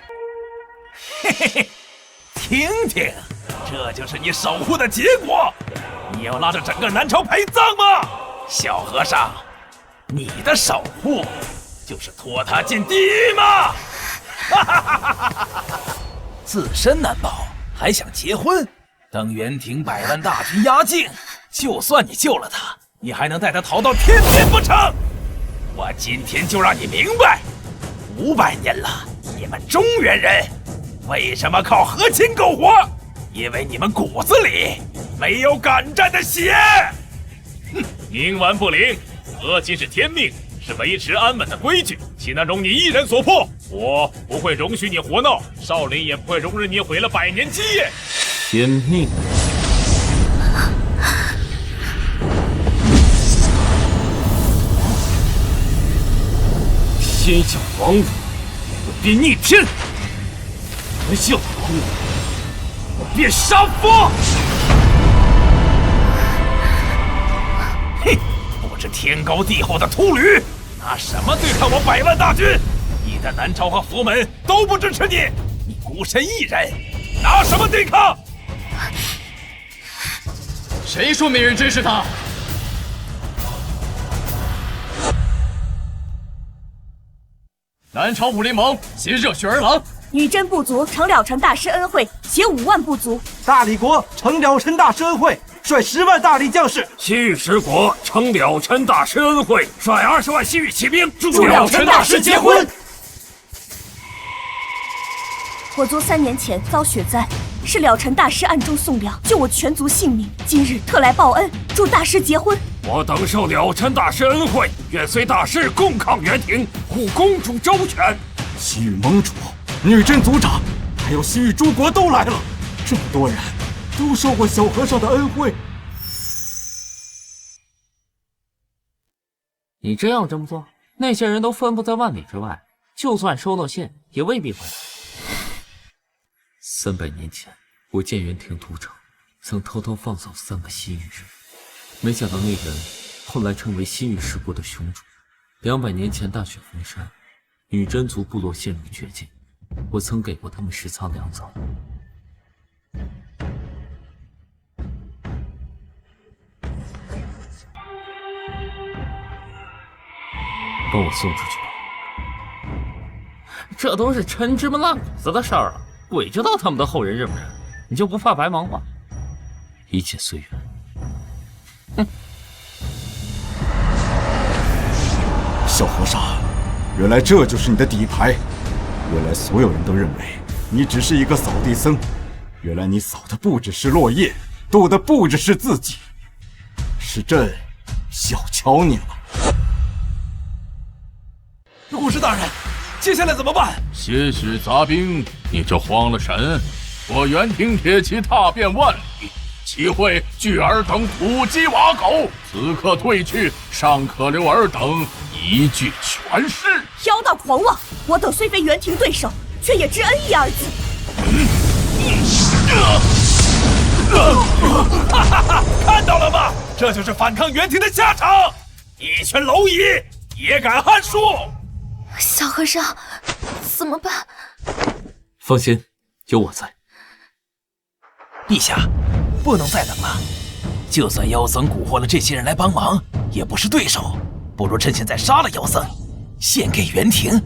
嘿嘿嘿，听听，这就是你守护的结果。你要拉着整个南朝陪葬吗？小和尚，你的守护就是拖他进地狱吗？自身难保，还想结婚？等元庭100万大军压境，就算你救了他，你还能带他逃到天边不成？我今天就让你明白，500年了，你们中原人为什么靠和亲苟活？因为你们骨子里没有敢战的血。哼，冥顽不灵，和亲是天命，是维持安稳的规矩，岂能容你一人所破？我不会容许你活闹，少林也不会容忍你毁了100年基业。天命。天下王子，我便逆天；天下王子，我便杀佛。嘿，不知天高地厚的秃驴，拿什么对抗我100万大军？你的南朝和佛门都不支持你，你孤身一人，拿什么对抗？谁说没人支持他？南朝武林盟携热血儿郎，女真部族承了尘大师恩惠，携5万部族；大理国承了尘大师恩惠，率10万大理将士；西域十国承了尘大师恩惠，率20万西域骑兵助了尘大师结婚。我族3年前遭雪灾，是了尘大师暗中送粮，救我全族性命。今日特来报恩，祝大师结婚。我等受了尘大师恩惠，愿随大师共抗元廷，护公主周全。西域盟主、女真族长，还有西域诸国都来了，这么多人都受过小和尚的恩惠。你真要这么做，那些人都分布在万里之外，就算收到信，也未必会来。300年前，我见元廷屠城，曾偷偷放走3个西域人，没想到那人后来成为西域十国的雄主。200年前大雪封山，女真族部落陷入绝境，我曾给过他们食仓粮草。帮我送出去吧。这都是陈芝麻烂谷子的事儿了，鬼知道他们的后人认不认？你就不怕白忙活？一切随缘。哼。小和尚，原来这就是你的底牌。原来所有人都认为你只是一个扫地僧，原来你扫的不只是落叶，渡的不只是自己，是朕小瞧你了。护士大人，接下来怎么办？些许杂兵，你就慌了神？我元廷铁骑踏遍万里，岂会拒尔等土鸡瓦狗？此刻退去，尚可留尔等一具全尸。妖道狂妄！我等虽非元廷对手，却也知恩义二字。哈哈哈！看到了吗？这就是反抗元廷的下场！一群蝼蚁也敢撼树！小和尚，怎么办？放心，有我在。陛下，不能再等了。就算妖僧蛊惑了这些人来帮忙，也不是对手。不如趁现在杀了妖僧，献给元廷。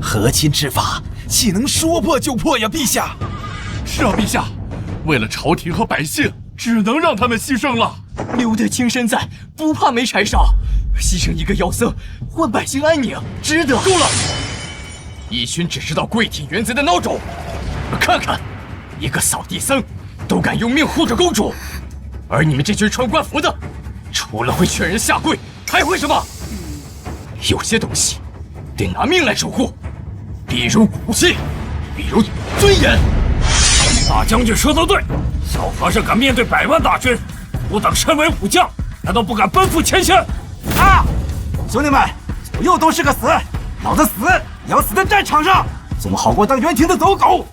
和亲之法，岂能说破就破呀？陛下。是啊，陛下，为了朝廷和百姓，只能让他们牺牲了。留得青山在，不怕没柴烧。牺牲一个妖僧，换百姓安宁，值得。够了！一群只知道跪舔原贼的孬种！看看，一个扫地僧都敢用命护着公主，而你们这群穿官服的，除了会劝人下跪，还会什么？有些东西得拿命来守护，比如骨气，比如尊严。大将军说得对，小和尚敢面对100万大军，我等身为武将，难道不敢奔赴前线？啊！兄弟们，左右都是个死，老子死也要死在战场上，总好过当元廷的走狗。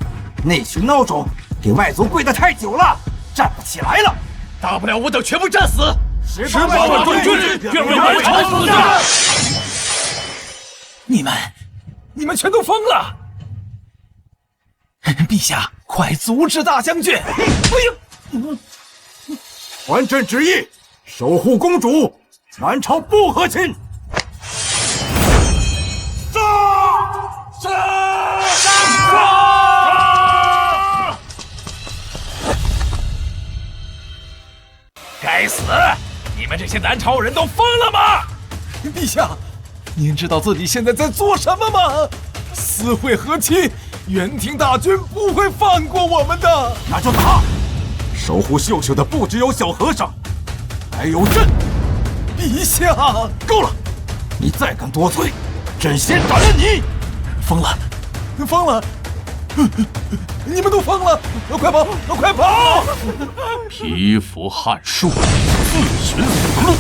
那群孬种给外族跪得太久了，站不起来了。大不了我等全部战死。18万中军，愿为南朝死战。你们全都疯了！陛下，快阻止大将军！还朕旨意，守护公主，南朝不和亲。该死！你们这些南朝人都疯了吗？陛下，您知道自己现在在做什么吗？私会和亲，元廷大军不会放过我们的。那就打！守护秀秀的不只有小和尚，还有朕。陛下，够了！你再敢多嘴，朕先斩了你！疯了，疯了！你们都疯了！快跑，快跑！蚍蜉撼树，自寻死路。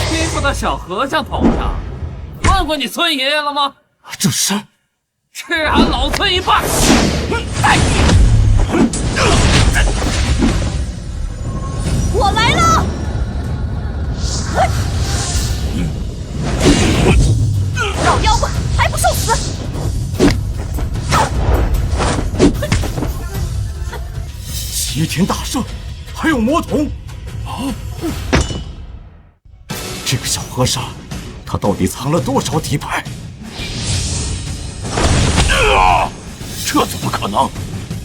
欺负到小和尚头上，问过你村爷爷了吗？这是吃俺老村一半！我来了！老妖怪还不受死！齐天大圣，还有魔童啊！这个小和尚，他到底藏了多少底牌？这怎么可能？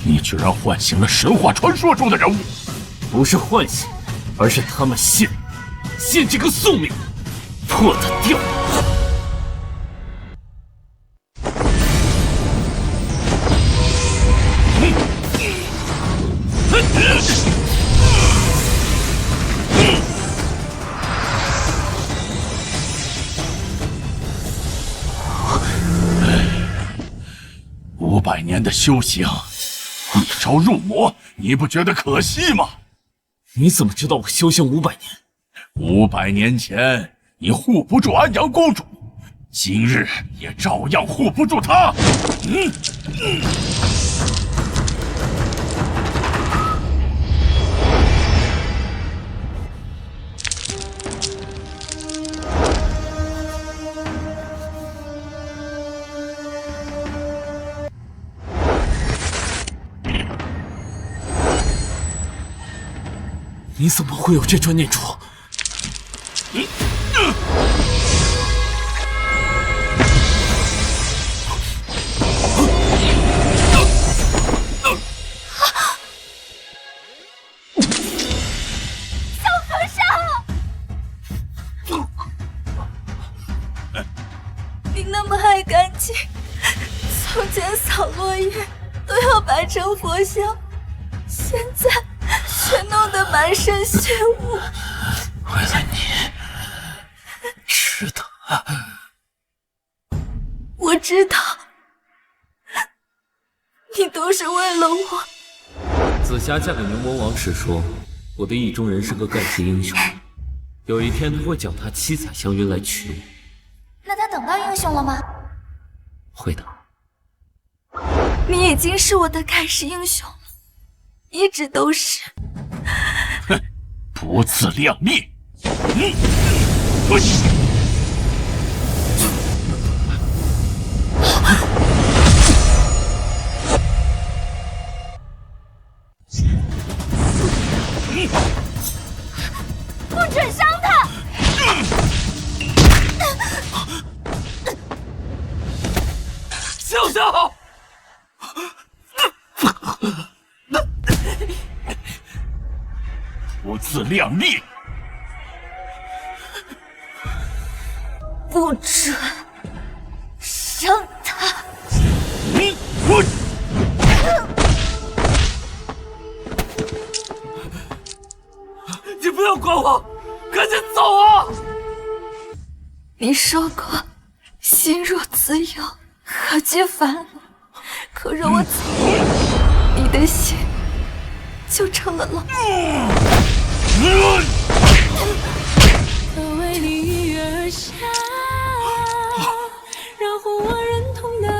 你居然唤醒了神话传说中的人物！不是唤醒，而是他们信这个宿命，破他掉。500年的修行，一朝入魔，你不觉得可惜吗？你怎么知道我修行500年？500年前你护不住安阳公主，今日也照样护不住她。你怎么会有这串念珠？小和尚，你那么爱干净，从前扫落叶都要摆成佛像，现在却弄得满身血污。为了你，值得。我知道，你都是为了我。紫霞嫁给牛魔王时说，我的意中人是个盖世英雄，有一天他会脚踏七彩祥云来娶我。那他等到英雄了吗？会的。你已经是我的盖世英雄了，一直都是。哼，不自量力！不准伤他！救救！不自量力！不准伤他！你不要管我，赶紧走啊！你说过心若自由，何惧烦恼？可若我走了，你的心就成了牢。为你而笑，然后我认同的爱。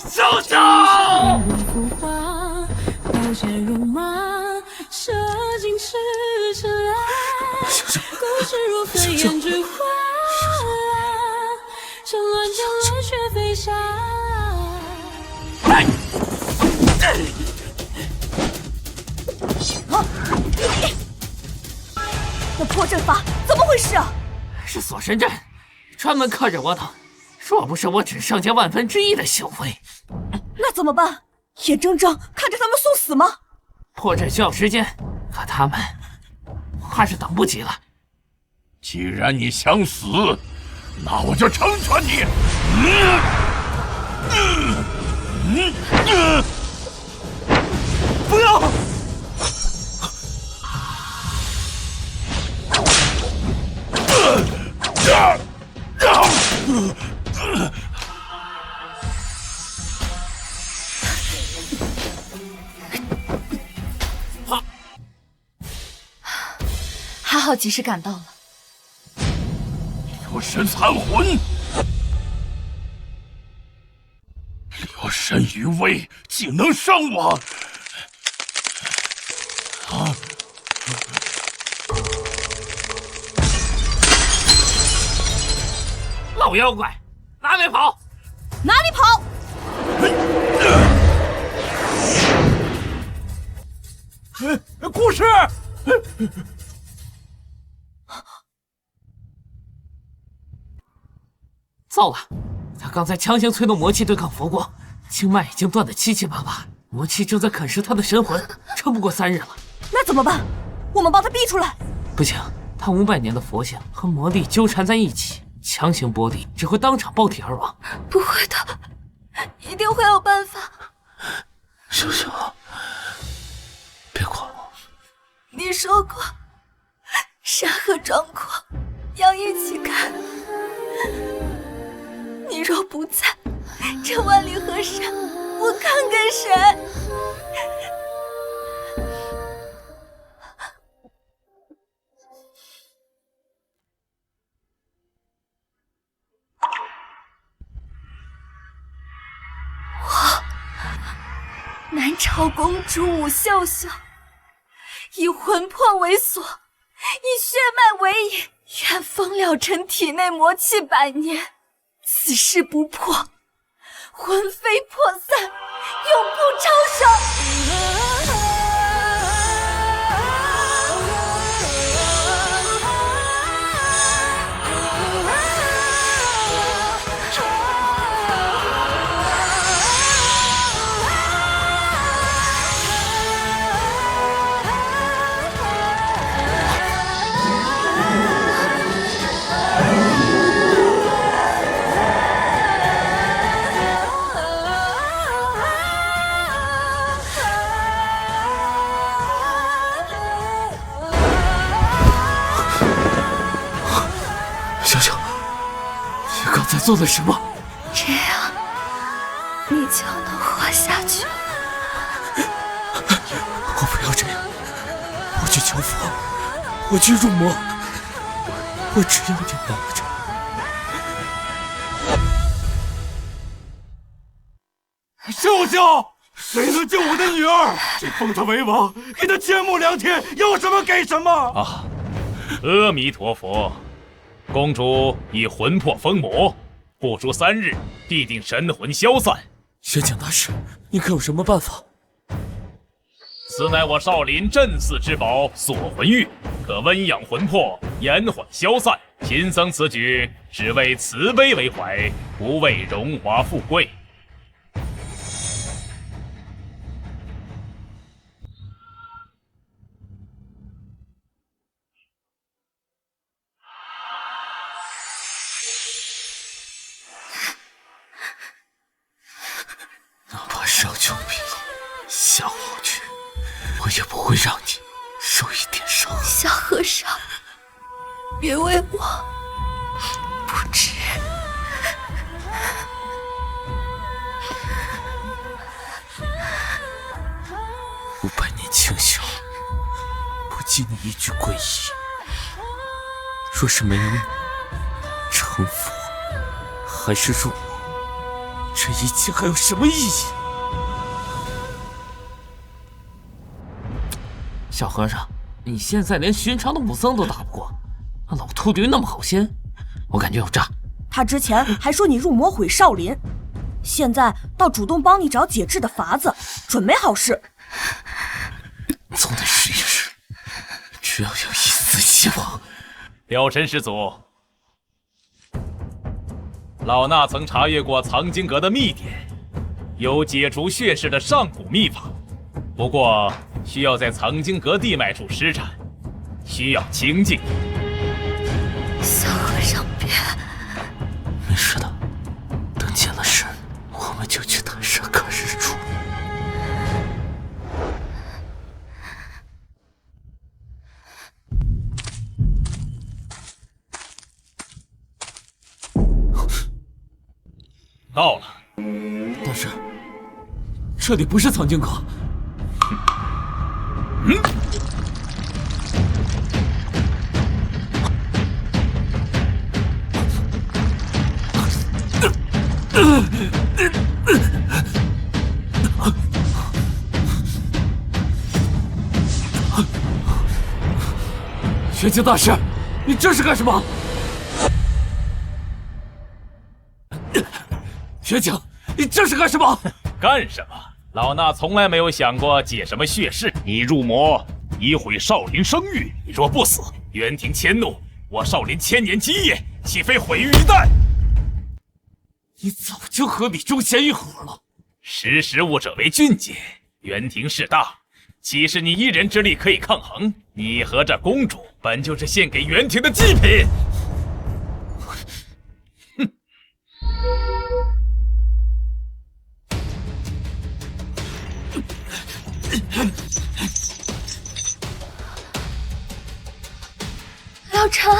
小小，浮华，刀剑戎马，射进赤尘埃。故事若飞燕之花，趁乱将热血飞沙。那破阵法怎么回事啊？是锁神阵，专门克着我等。若不是我只剩下1/1000的修为，那怎么办？眼睁睁看着他们送死吗？破阵需要时间，可他们还是等不及了。既然你想死，那我就成全你！不要！还好及时赶到了。流神残魂，流神余威，竟能伤我！啊！老妖怪，哪里跑？哪里跑？故事。糟了，他刚才强行催动魔气对抗佛光，经脉已经断得七七八八，魔气正在啃食他的神魂，撑不过3日了。那怎么办？我们把他逼出来。不行，他500年的佛性和魔力纠缠在一起，强行剥离只会当场爆体而亡。不会的，一定会有办法。小小，别管我。你说过，山河壮阔，要一起看。你若不在，这万里河山，我看给谁？南朝公主武秀秀，以魂魄为锁，以血脉为引，愿封了尘体内魔气100年，此事不破，魂飞魄散，永不超生。做了什么？这样，你就能活下去。我不要这样，我去求佛，我去入魔，我只要你活着。秀秀，谁能救我的女儿？谁封她为王，给她千亩良田，要什么给什么。啊，阿弥陀佛，公主以魂魄封魔。不出3日，必定神魂消散。玄景大师，你可有什么办法？此乃我少林镇寺之宝锁魂玉，可温养魂魄，延缓消散。贫僧此举，只为慈悲为怀，不为荣华富贵。上丘比罗，下黄泉，我也不会让你受一点伤害。小和尚，别为我不值。500年清修，不及你一句皈依。若是没有你，成佛还是入魔，这一切还有什么意义？小和尚，你现在连寻常的武僧都打不过，那老秃驴那么好仙，我感觉有诈。他之前还说你入魔毁少林，现在倒主动帮你找解制的法子，准没好事。总得试一试，只要有一丝希望。了尘师祖，老衲曾查阅过藏经阁的秘典，有解除血势的上古秘法，不过需要在藏经阁地脉处施展，需要清静。小和尚别。没事的，等见了神，我们就去泰山看日出。到了。大师，这里不是藏经阁。玄景大师，你这是干什么？玄景，你这是干什么？干什么？老衲从来没有想过解什么血誓。你入魔，已毁少林声誉。你若不死，元廷迁怒，我少林1000年基业，岂非毁于一旦？你早就和李忠贤一伙了。识时务者为俊杰。元廷势大，岂是你一人之力可以抗衡？你和这公主本就是献给元廷的祭品。哼！老臣，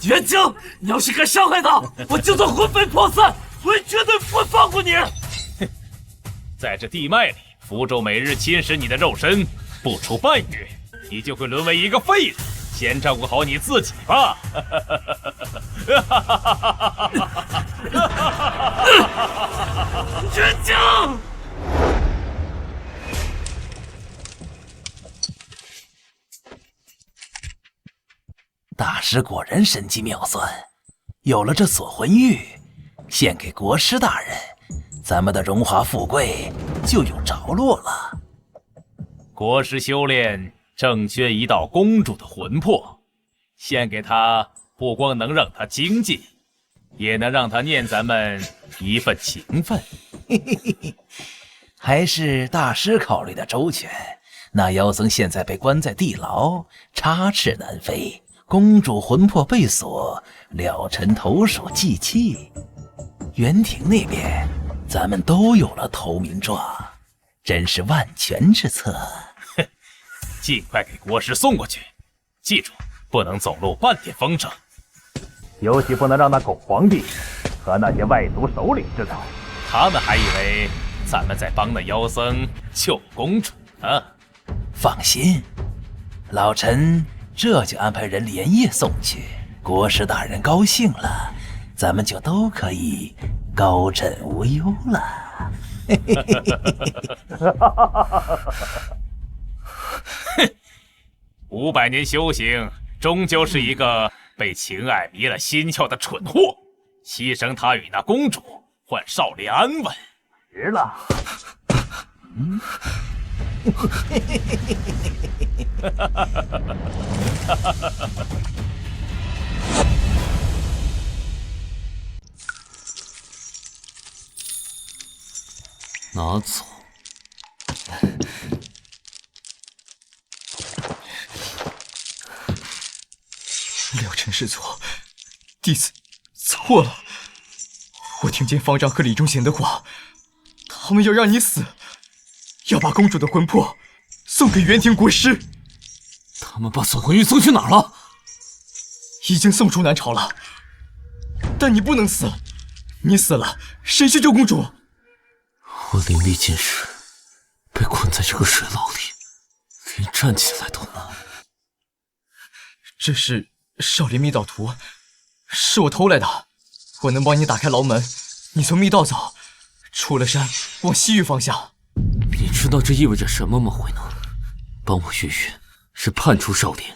元清，你要是敢伤害他，我就算魂飞魄散，我也绝对不会放过你。在这地脉里，符咒每日侵蚀你的肉身，不出半月，你就会沦为一个废人。先照顾好你自己吧。元清！大师果然神机妙算，有了这锁魂玉，献给国师大人，咱们的荣华富贵就有着落了。国师修炼正缺一道公主的魂魄，献给他，不光能让他精进，也能让他念咱们一份情分。还是大师考虑的周全。那妖僧现在被关在地牢，插翅难飞，公主魂魄被锁，了尘投鼠忌器。元廷那边，咱们都有了投名状，真是万全之策。尽快给国师送过去，记住，不能走漏半点风声，尤其不能让那狗皇帝和那些外族首领知道，他们还以为咱们在帮那妖僧救公主呢。放心，老臣这就安排人连夜送去。国师大人高兴了，咱们就都可以高枕无忧了。哼，500年修行，终究是一个被情爱迷了心窍的蠢货，牺牲他与那公主，换少林安稳，值了。拿走。了尘师祖，弟子错了。我听见方丈和李忠贤的话，他们要让你死，要把公主的魂魄送给元廷国师。他们把锁魂玉送去哪儿了？已经送出南朝了。但你不能死，你死了，谁去救公主？我灵力尽失，被困在这个水牢里，连站起来都难。这是少林密道图，是我偷来的。我能帮你打开牢门，你从密道走，出了山往西域方向。你知道这意味着什么吗，慧能？帮我越狱是叛出少林，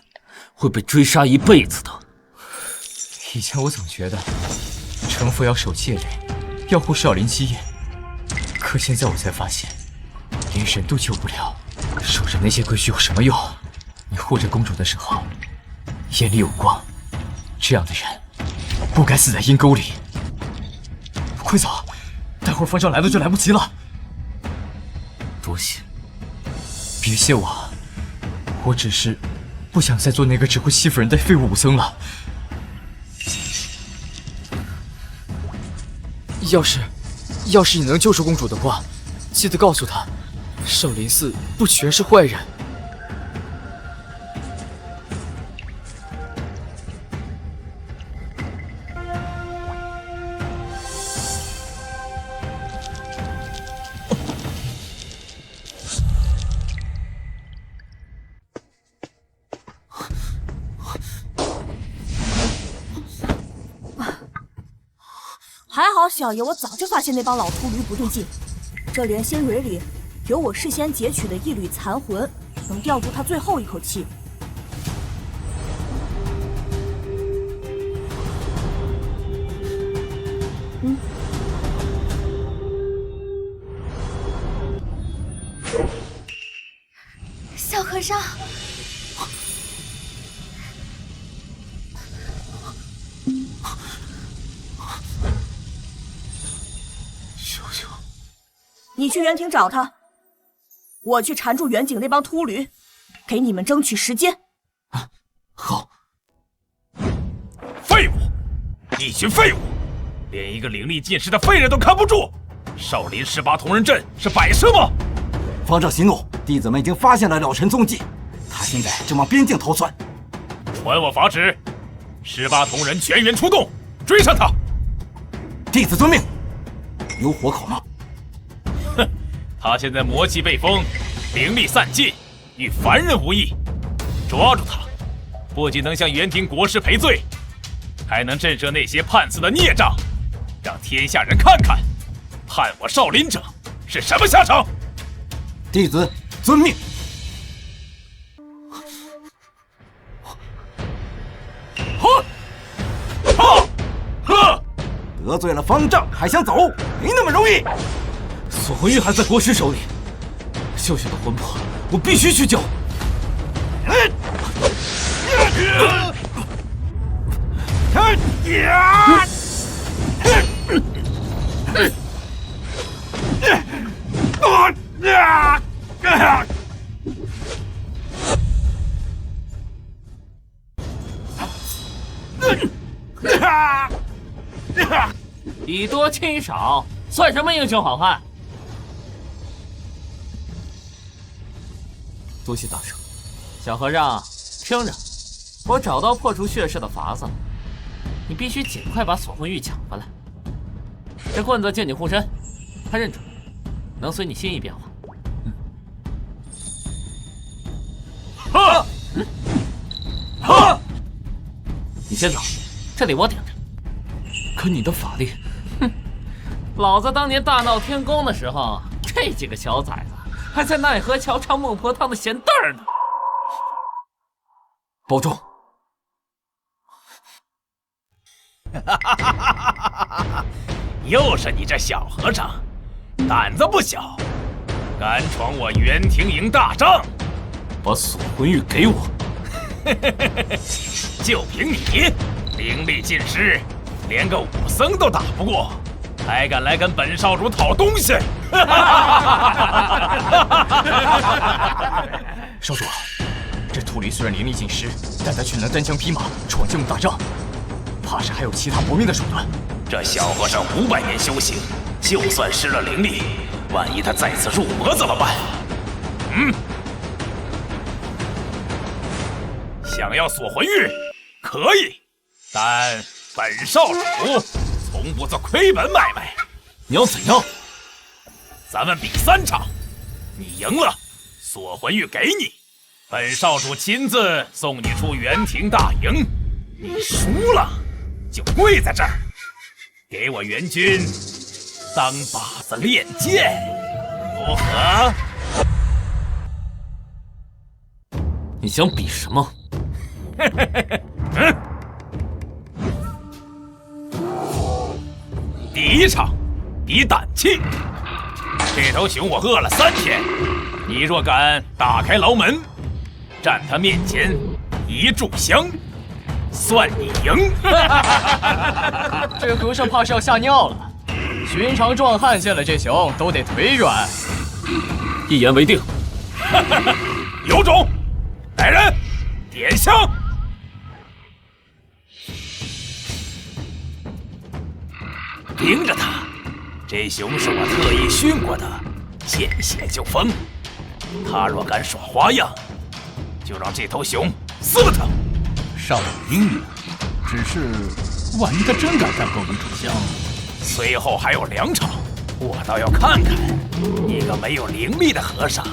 会被追杀一辈子的。以前我总觉得成佛要守戒律，要护少林基业，可现在我才发现，连人都救不了，守着那些规矩有什么用？你护着公主的时候，眼里有光，这样的人不该死在阴沟里。快走，待会儿方丈来了就来不及了。多谢。别谢我，我只是不想再做那个只会欺负人的废物武僧了。要是你能救出公主的话，记得告诉她，少林寺不全是坏人。还好小爷我早就发现那帮老秃驴不对劲，这连心蕊里有我事先截取的一缕残魂，能吊住他最后一口气。小和尚，你去园亭找他，我去缠住远景那帮秃驴，给你们争取时间。好。废物，一群废物，连一个灵力尽失的废人都看不住。少林18铜人阵是摆设吗？方丈息怒，弟子们已经发现了了尘踪迹，他现在正往边境逃窜。传我法旨，18铜人全员出动，追上他。弟子遵命。有活口吗？哼，他现在魔气被封，灵力散尽，与凡人无异。抓住他，不仅能向元庭国师赔罪，还能震慑那些叛死的孽障，让天下人看看叛我少林者是什么下场。弟子遵命。得罪了方丈还想走，没那么容易。索魂玉还在国师手里，秀秀的魂魄我必须去救。以多欺少，算什么英雄好汉？多谢大圣。小和尚，听着，我找到破除血势的法子了，你必须尽快把锁魂玉抢回来。这棍子借你护身，他认准，能随你心意变化。你先走，这里我顶着。可你的法力，哼！老子当年大闹天宫的时候，这几个小崽子还在奈何桥唱孟婆汤的闲蛋儿呢。保重。又是你这小和尚，胆子不小，敢闯我元庭营大帐，把锁魂玉给我。就凭你灵力尽失，连个武僧都打不过，还敢来跟本少主讨东西？少主，这秃驴虽然灵力尽失，但他却能单枪匹马闯进我大帐，怕是还有其他搏命的手段。这小和尚500年修行，就算失了灵力，万一他再次入魔怎么办？想要锁魂玉可以，但本少主从不做亏本买卖。你要怎样？咱们比3场，你赢了，锁魂玉给你，本少主亲自送你出元庭大营；你输了，就跪在这儿，给我元军当靶子练剑，如何？你想比什么？第1场比胆气。这头熊我饿了3天，你若敢打开牢门，站他面前一炷香，算你赢。这和尚怕是要吓尿了。寻常壮汉见了这熊都得腿软。一言为定。有种，来人，点香。盯着他，这熊是我特意训过的，见血就疯。他若敢耍花样，就让这头熊撕了他。少有英明，只是万一他真敢战斗一炷香，随后还有2场，我倒要看看一个没有灵力的和尚，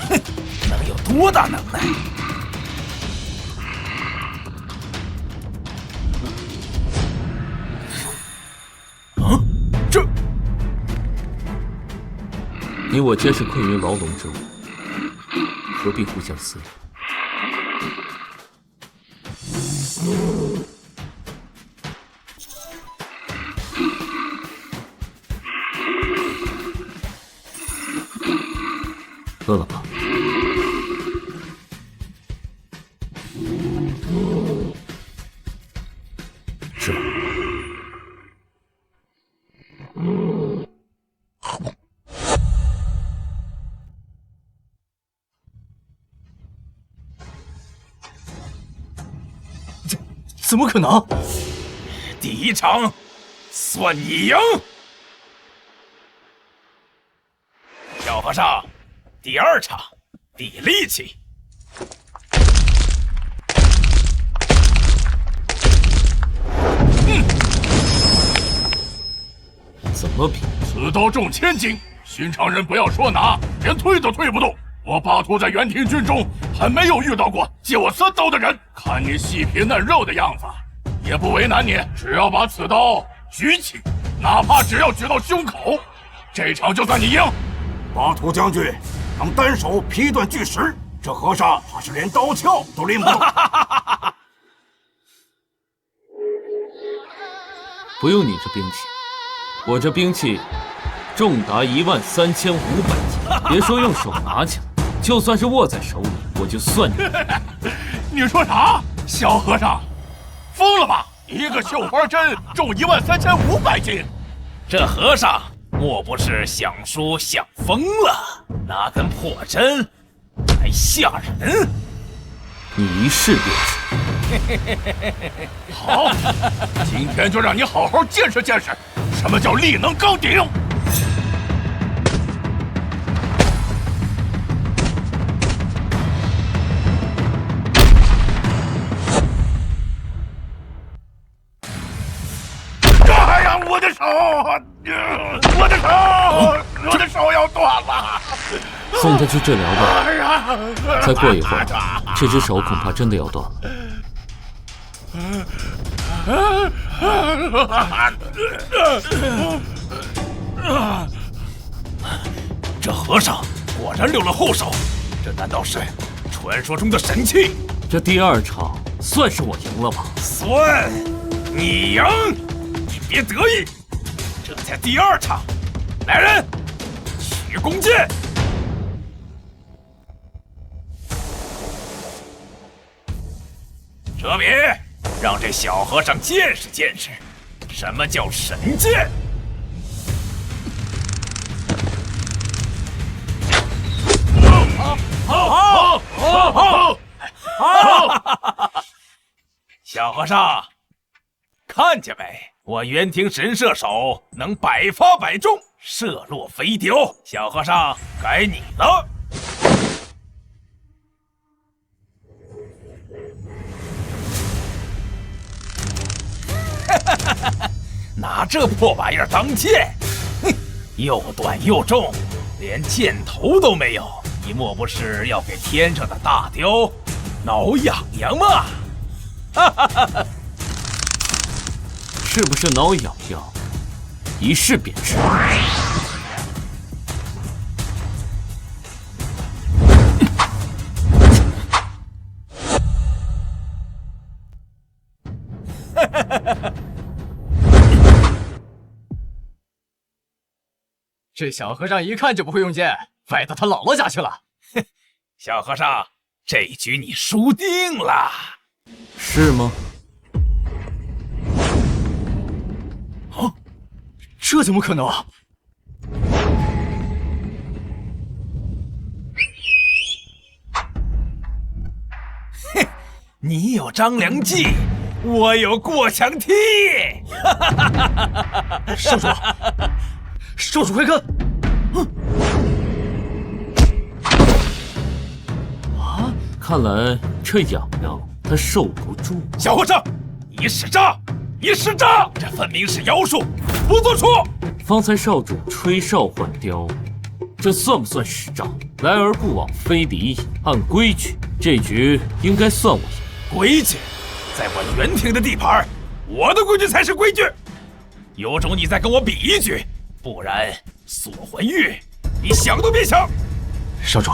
哼，能有多大能耐。这，你我皆是困于牢笼之物，何必互相撕裂？饿了吧？吃吧。怎么可能？第一场算你赢。小和尚，第二场比力气。怎么比？此刀重千斤，寻常人不要说拿，连推都推不动。我巴图在元庭军中还没有遇到过借我3刀的人。看你细皮嫩肉的样子，也不为难你，只要把此刀举起，哪怕只要举到胸口，这场就算你赢。巴图将军能单手劈断巨石，这和尚怕是连刀鞘都拎不动。不用你这兵器，我这兵器重达13500斤，别说用手拿起来，就算是握在手里，我就算你。你说啥？小和尚，疯了吧？一个绣花针重13500斤，这和尚莫不是想书想疯了？拿根破针还吓人？你一试便知。好，今天就让你好好见识见识，什么叫力能刚鼎。哎呀，我的手，我的手，我的手要断了。送他去治疗吧。哎呀，再过一会儿，这只手恐怕真的要断了。这和尚果然留了后手，这难道是传说中的神器？这第二场算是我赢了吧？算你赢，你别得意，这才第二场。来人，取弓箭。哲比，让这小和尚见识见识，什么叫神剑。好！小和尚，看见没？我元庭神射手能百发百中，射落飞雕。小和尚，该你了。拿这破玩意儿当剑，哼，又短又重，连箭头都没有。你莫不是要给天上的大雕挠痒痒吗？是不是挠痒痒？一试便知。这小和尚一看就不会用剑，败到他姥姥家去了。哼，小和尚，这局你输定了。是吗？啊，这怎么可能啊？哼，你有张良计，我有过墙梯。少主，少主快看！啊，看来这痒痒他受不住。小和尚，你使诈！你使诈！这分明是妖术，不作出！方才少主吹哨唤雕，这算不算使诈？来而不往非礼也。按规矩，这局应该算我赢。规矩，在我元庭的地盘，我的规矩才是规矩。有种你再跟我比一局，不然锁魂玉，你想都别想。少主，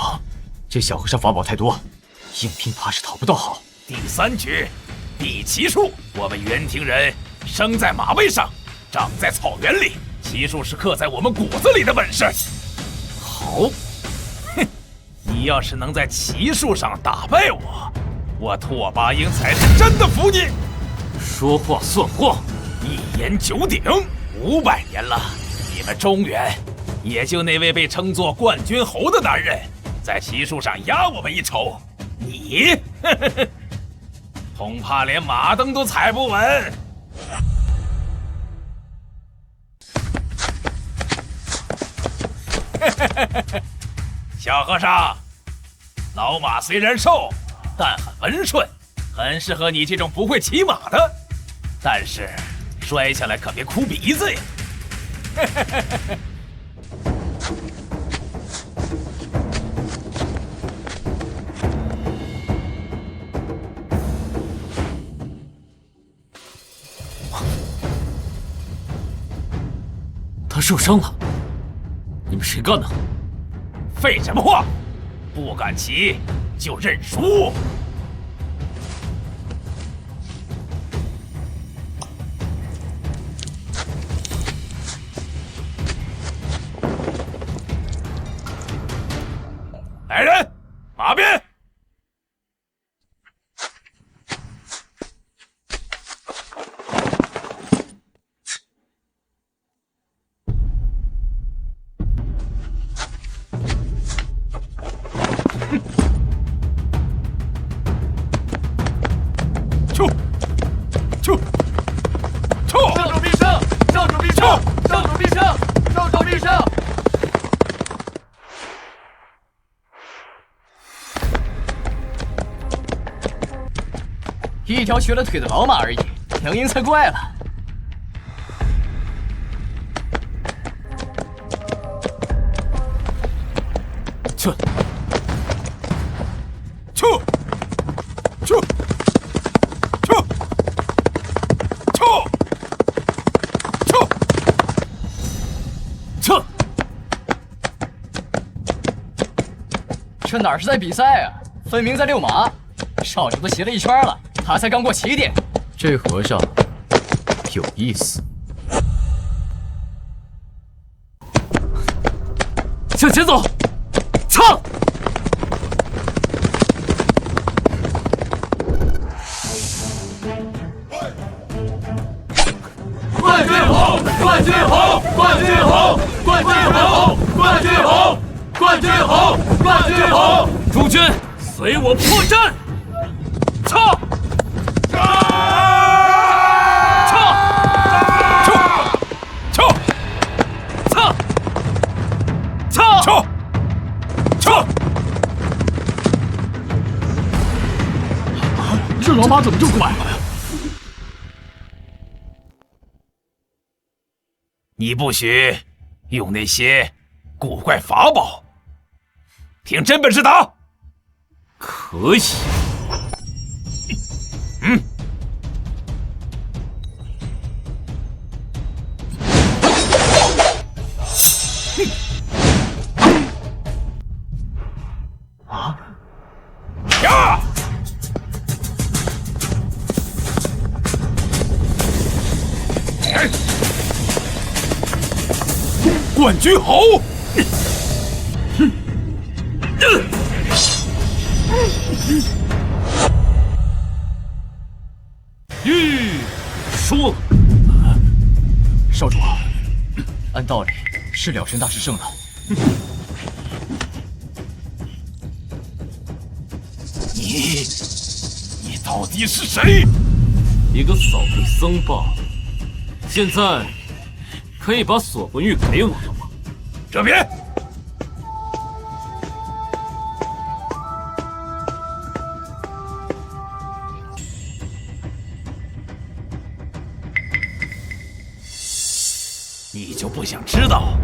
这小和尚法宝太多，硬拼怕是讨不到好。第3局，比骑术。我们元庭人生在马背上，长在草原里，骑术是刻在我们骨子里的本事。好，哼，你要是能在骑术上打败我，我拓跋英才是真的服你。说话算话，一言九鼎，500年了，你们中原也就那位被称作冠军侯的男人，在骑术上压我们一筹。你，恐怕连马蹬都踩不稳。小和尚，老马虽然瘦，但很温顺，很适合你这种不会骑马的。但是摔下来可别哭鼻子呀！他受伤了，你们谁干的？废什么话！不敢骑就认输。来人，马鞭！上主必胜！上主必胜！上主必胜！上主必胜！一条瘸了腿的老马而已，强赢才怪了。去！这哪是在比赛啊，分明在遛马！少主都骑了一圈了，他才刚过起点。这和尚有意思。向前走，唱！冠军红！冠军红！冠军红！冠军红！冠军红！冠军红！冠军红！诸军，随我破阵！唱！这老马怎么就拐了呀？你不许用那些古怪法宝，凭真本事打！可以。呀！冠军侯！输了。少主，按道理是了神大师胜了。你到底是谁？一个扫地僧罢了。现在可以把锁魂玉给我了吗？这边。你就不想知道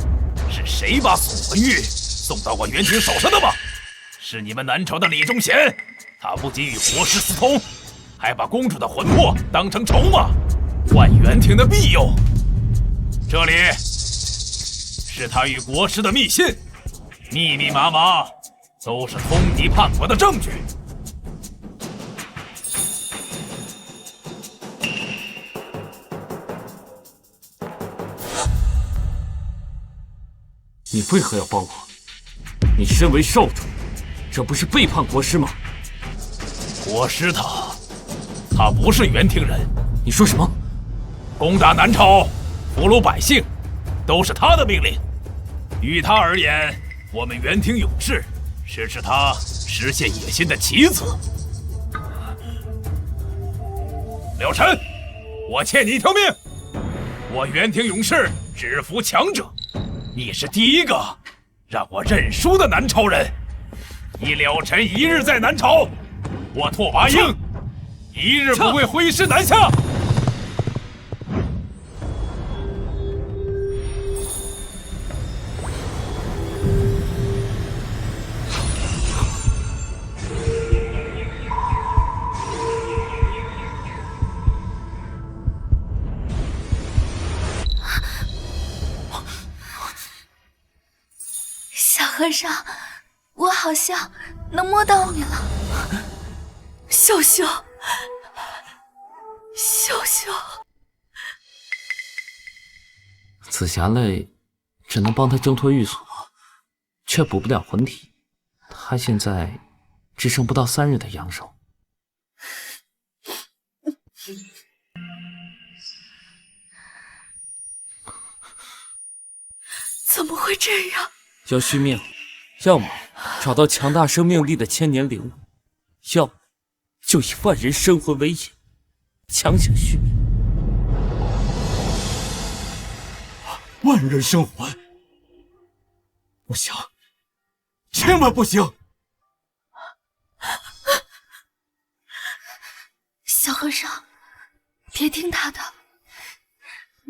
是谁把锁魂玉送到我元廷手上的吗？是你们南朝的李忠贤，他不仅与国师私通，还把公主的魂魄当成筹码，换元廷的庇佑。这里是他与国师的密信，密密麻麻，都是通敌叛国的证据。你为何要帮我？你身为少主，这不是背叛国师吗？国师他不是元廷人。你说什么？攻打南朝，俘虏百姓，都是他的命令。于他而言，我们元廷勇士是指他实现野心的棋子。了尘，我欠你一条命。我元庭勇士只服强者，你是第一个让我认输的南朝人。你了尘一日在南朝，我拓跋英一日不会挥师南下。小和尚，我好像能摸到你了。秀秀，秀秀，紫霞泪只能帮他挣脱狱锁，却补不了魂体。他现在只剩不到3日的阳寿。怎么会这样？要续命，要么找到强大生命力的千年灵物，要么就以万人生魂为引，强行续命。万人生魂，不行，千万不行！小和尚，别听他的，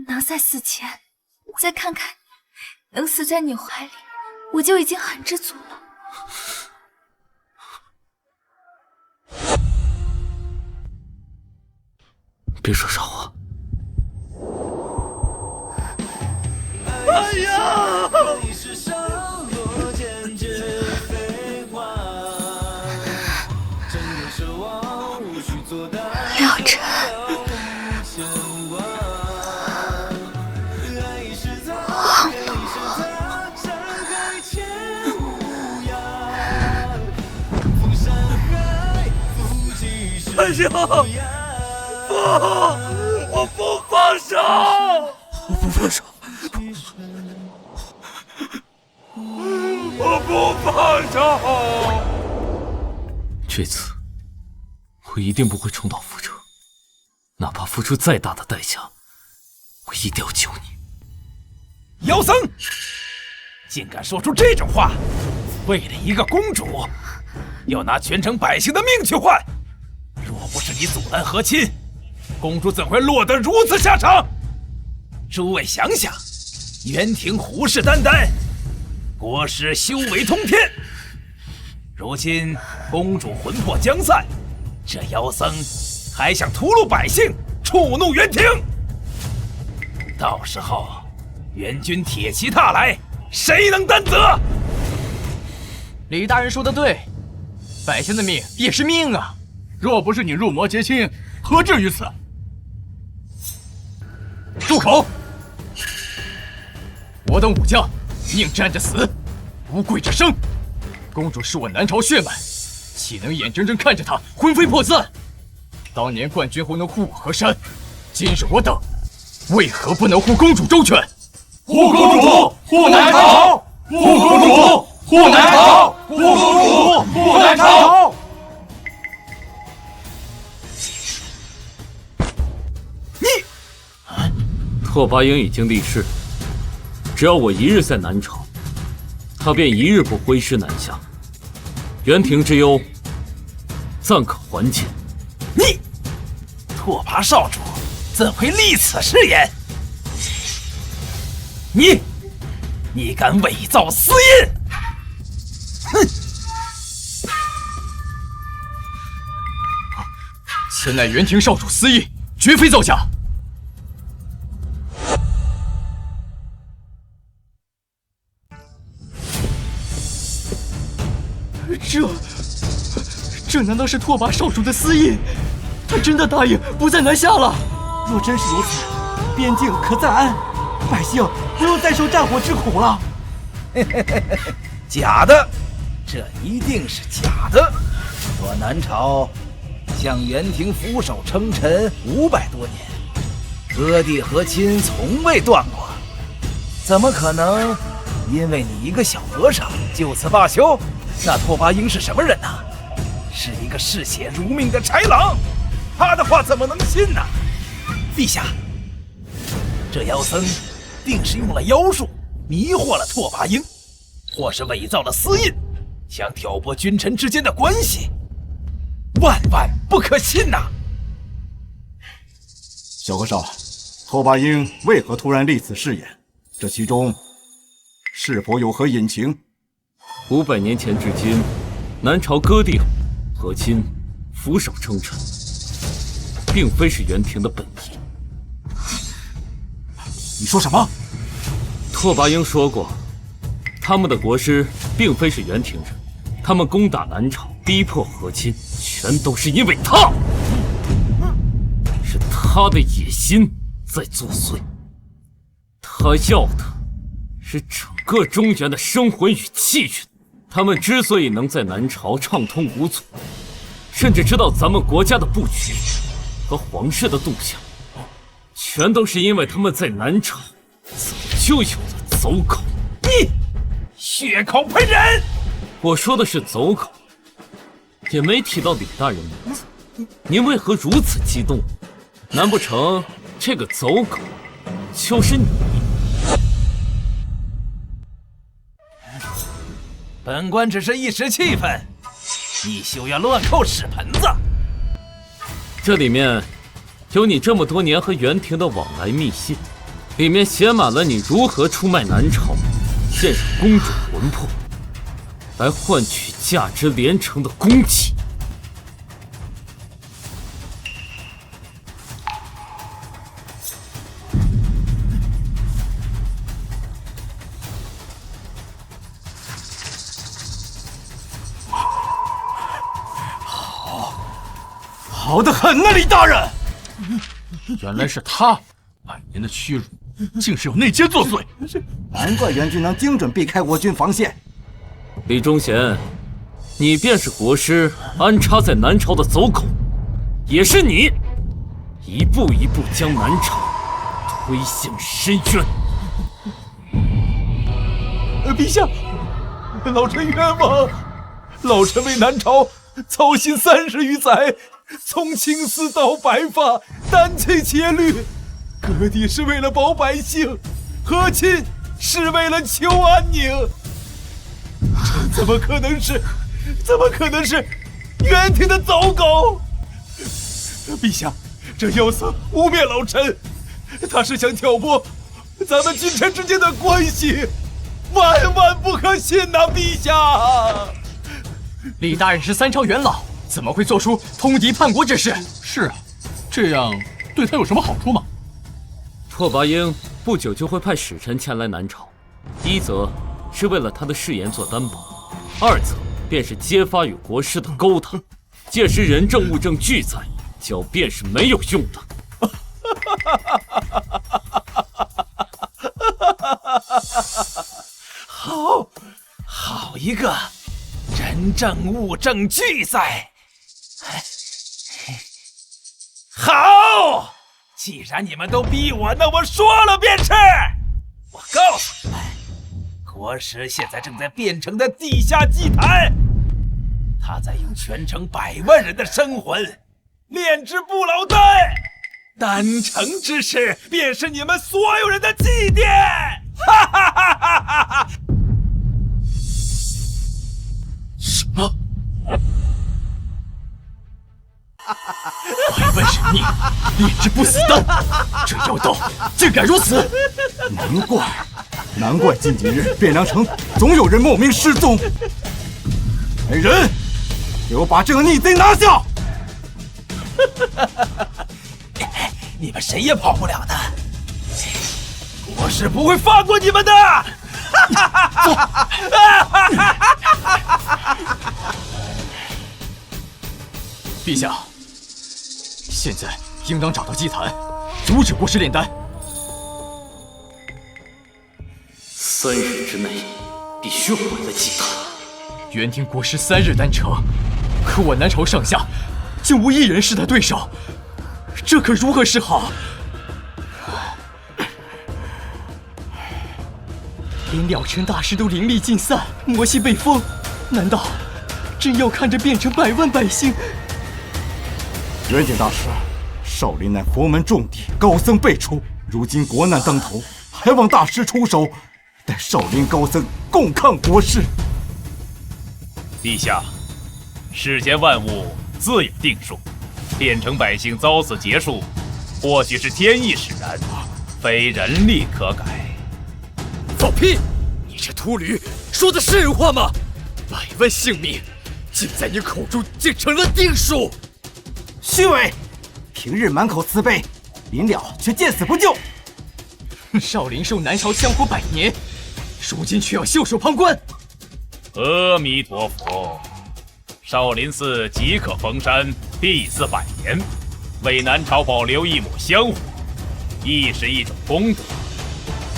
能在死前再看看你，能死在你怀里，我就已经很知足了。别说傻话。哎呀！了尘，晃动哎呀！不，我不放手！我不放手！我不放手！这次我一定不会重蹈覆辙，哪怕付出再大的代价，我一定要救你。妖僧，竟敢说出这种话！为了一个公主，要拿全城百姓的命去换！若不是你阻拦和亲，公主怎会落得如此下场？诸位想想，元庭虎视眈眈，国师修为通天。如今公主魂魄将散，这妖僧还想屠戮百姓，触怒元庭。到时候元军铁骑踏来，谁能担责？李大人说的对，百姓的命也是命啊！若不是你入魔结亲，何至于此？住口！我等武将宁站着死，不跪着生。公主是我南朝血脉，岂能眼睁睁看着她魂飞魄散？当年冠军后能护我河山，今日我等为何不能护公主周全？护公主，护南朝！护公主，护南朝！护公主，护南朝！拓跋英已经立誓，只要我一日在南朝，他便一日不挥师南下。元庭之忧，暂可缓解。你，拓跋少主怎会立此誓言？你敢伪造私印！哼！此乃元庭少主私印，绝非造假。这难道是拓跋少主的私印？他真的答应不再南下了？若真是如此，边境可暂安，百姓不用再受战火之苦了。假的，这一定是假的。我南朝向元庭俯首称臣500多年，割地和亲从未断过，怎么可能因为你一个小和尚就此罢休？那拓跋英是什么人呢？是一个嗜血如命的豺狼，他的话怎么能信呢？陛下，这妖僧定是用了妖术迷惑了拓跋英，或是伪造了私印，想挑拨君臣之间的关系，万万不可信呐！小和尚，拓跋英为何突然立此誓言？这其中是否有何隐情？500年前至今，南朝割地后，和亲俯首称臣，并非是元廷的本意。你说什么？拓跋英说过，他们的国师并非是元廷人，他们攻打南朝，逼迫和亲，全都是因为他，是他的野心在作祟。他要的是整个中原的生魂与气运。他们之所以能在南朝畅通无阻，甚至知道咱们国家的布局和皇室的动向，全都是因为他们在南朝早就有了走狗。你血口喷人！我说的是走狗，也没提到李大人名字。您为何如此激动？难不成这个走狗就是你？本官只是一时气愤，你休要乱扣屎盆子。这里面有你这么多年和元廷的往来密信，里面写满了你如何出卖南朝，献上公主魂魄，来换取价值连城的功绩。好得很呐，李大人！原来是他，100年的屈辱，竟是有内奸作祟。难怪元军能精准避开我军防线。李忠贤，你便是国师安插在南朝的走狗，也是你一步一步将南朝推向深渊。陛下，老臣冤枉，老臣为南朝操心30余载。从青丝到白发，担起切虑，割地是为了保百姓，和亲是为了求安宁。这怎么可能是元廷的走狗？陛下，这妖僧污蔑老臣，他是想挑拨咱们君臣之间的关系，万万不可信呐！陛下，李大人是3朝元老，怎么会做出通敌叛国之事？是啊，这样对他有什么好处吗？拓跋英不久就会派使臣前来南朝，一则是为了他的誓言做担保，二则便是揭发与国师的勾当。届时人证物证俱在，狡辩是没有用的。好一个人证物证俱在！好，既然你们都逼我，那我说了便是。我告诉你们，国师现在正在汴城的地下祭坛，他在用全城100万人的生魂炼制不老丹，丹成之事便是你们所有人的祭奠！哈哈哈哈哈哈！什么？百万人命，炼制不死丹，这妖道竟敢如此！难怪近几日汴梁城总有人莫名失踪。来人，给我把这个逆贼拿下！你们谁也跑不了的，国师不会放过你们的！陛下，现在应当找到祭坛，阻止国师炼丹。3日之内必须毁了祭坛。元廷国师3日丹成，可我南朝上下竟无一人是他对手，这可如何是好？连了尘大师都灵力尽散，魔气被封，难道真要看着变成100万百姓元景大师，少林乃佛门重地，高僧辈出，如今国难当头，还望大师出手，带少林高僧共抗国师。陛下，世间万物自有定数，变成百姓遭此劫数，或许是天意使然，非人力可改。放屁！你这秃驴说的是人话吗？百万性命，竟在你口中竟成了定数！虚伪！平日满口慈悲，临了却见死不救。少林受南朝香火100年，如今却要袖手旁观。阿弥陀佛，少林寺即可封山第400年，为南朝保留一抹香火，亦是一种功德。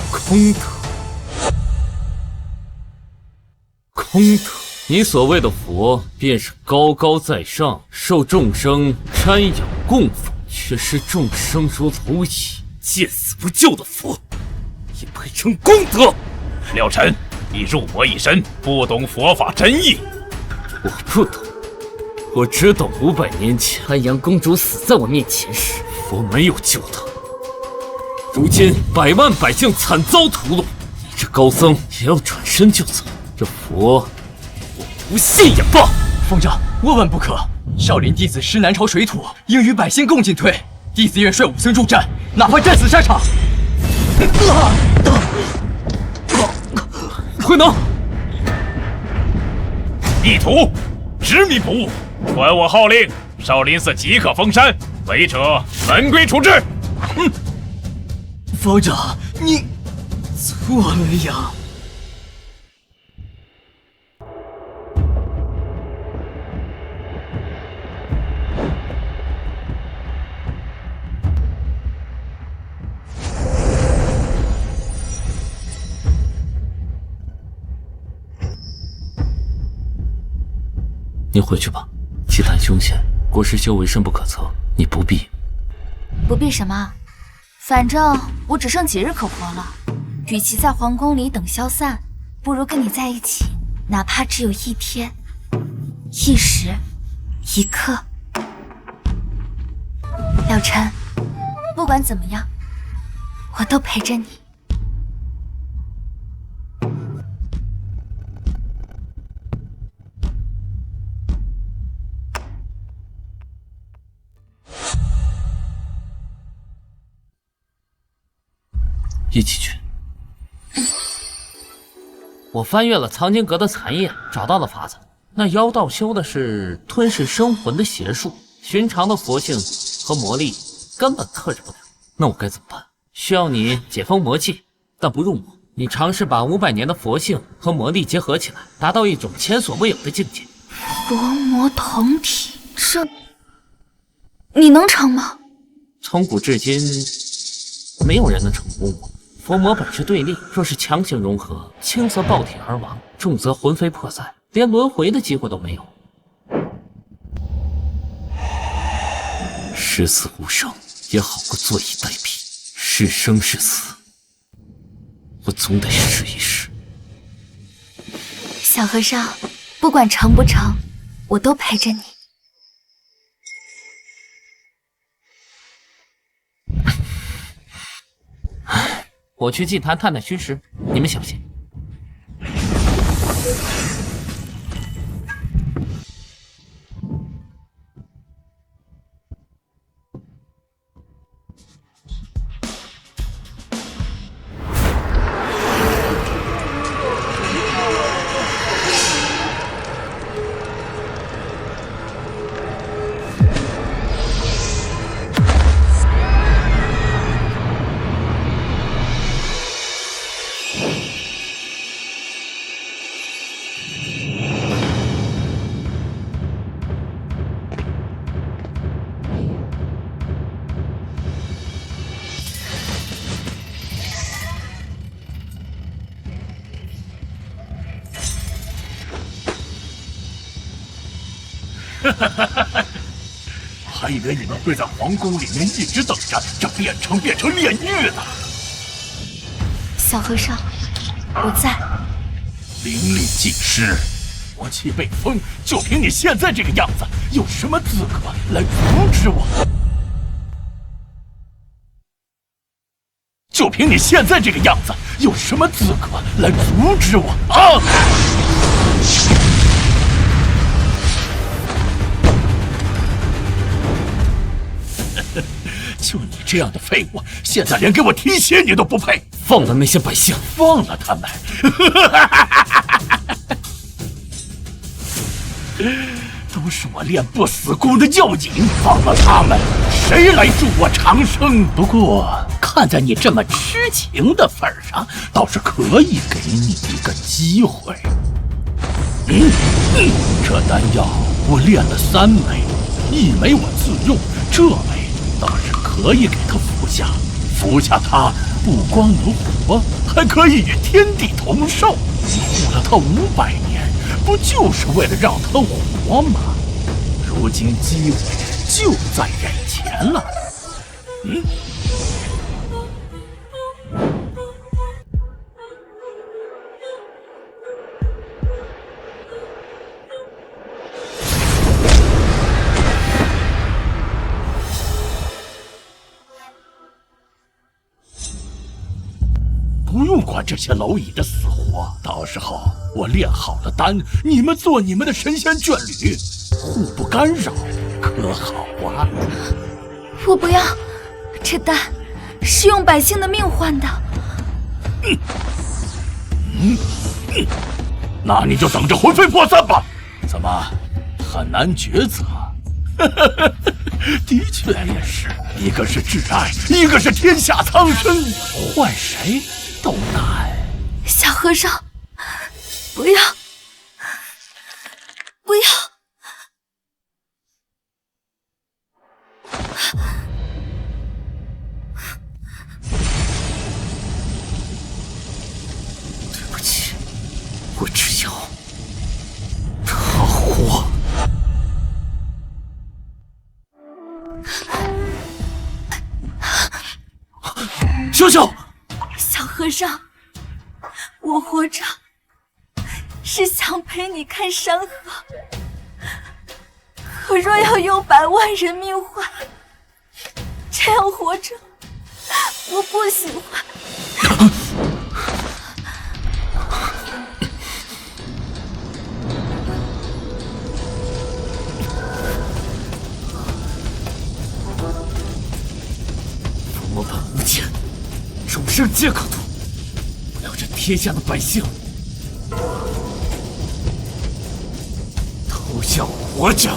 功德，功德！你所谓的佛，便是高高在上，受众生瞻仰供奉，却视众生如蝼蚁，见死不救的佛，也配称功德？廖晨，你入佛一身，不懂佛法真意。我不懂，我只懂500年前安阳公主死在我面前时，佛没有救她。如今百万百姓惨遭屠戮，你这高僧也要转身就走，这佛我不信也罢。方丈，万万不可！少林弟子师南朝水土，应与百姓共进退。弟子愿率武僧助战，哪怕战死沙场。慧能，逆徒，执迷不悟，传我号令，少林寺即可封山，违者门规处置。方丈，你错了呀！你回去吧，奇谭凶险，国师修为深不可测，你不必。不必什么？反正我只剩几日可活了，与其在皇宫里等消散，不如跟你在一起，哪怕只有1天、1时、1刻。廖晨，不管怎么样，我都陪着你。一起去。我翻阅了藏经阁的残页，找到了法子。那妖道修的是吞噬生魂的邪术，寻常的佛性和魔力根本克制不了。那我该怎么办？需要你解封魔气，但不入魔。你尝试把500年的佛性和魔力结合起来，达到一种前所未有的境界。佛魔同体，这你能成吗？从古至今，没有人能成功过。佛魔本是对立，若是强行融合，轻则爆体而亡，重则魂飞魄散，连轮回的机会都没有。视死无生也好过坐以待毙，是生是死，我总得试一试。小和尚，不管成不成，我都陪着你。我去祭坛探探虚实，你们小心。还以为你们会在皇宫里面一直等着这变成炼狱呢。小和尚，我在。灵力尽失，魔气被封，就凭你现在这个样子，有什么资格来阻止我？就凭你现在这个样子，有什么资格来阻止我啊？就你这样的废物，现在连给我提鞋你都不配！放了那些百姓，放了他们！都是我练不死功的药引，放了他们，谁来助我长生？不过看在你这么痴情的份上，倒是可以给你一个机会。这丹药我炼了3枚，1枚我自用，这枚倒是可以给他服下。服下它，不光能活，还可以与天地同寿。你护了他500年，不就是为了让他活吗？如今机会就在眼前了。不用管这些蝼蚁的死活，到时候我炼好了丹，你们做你们的神仙眷侣，互不干扰，可好啊？我不要，这丹是用百姓的命换的。那你就等着魂飞魄散吧。怎么，很难抉择？的确也是，一个是挚爱，一个是天下苍生，换谁都难。小和尚，不要，不要！对不起，我只要他活。秀秀，小和尚，我活着是想陪你看山河，可若要用100万人命换，这样活着我不喜欢。佛本无前，众生皆可度。我要这天下的百姓都像活着。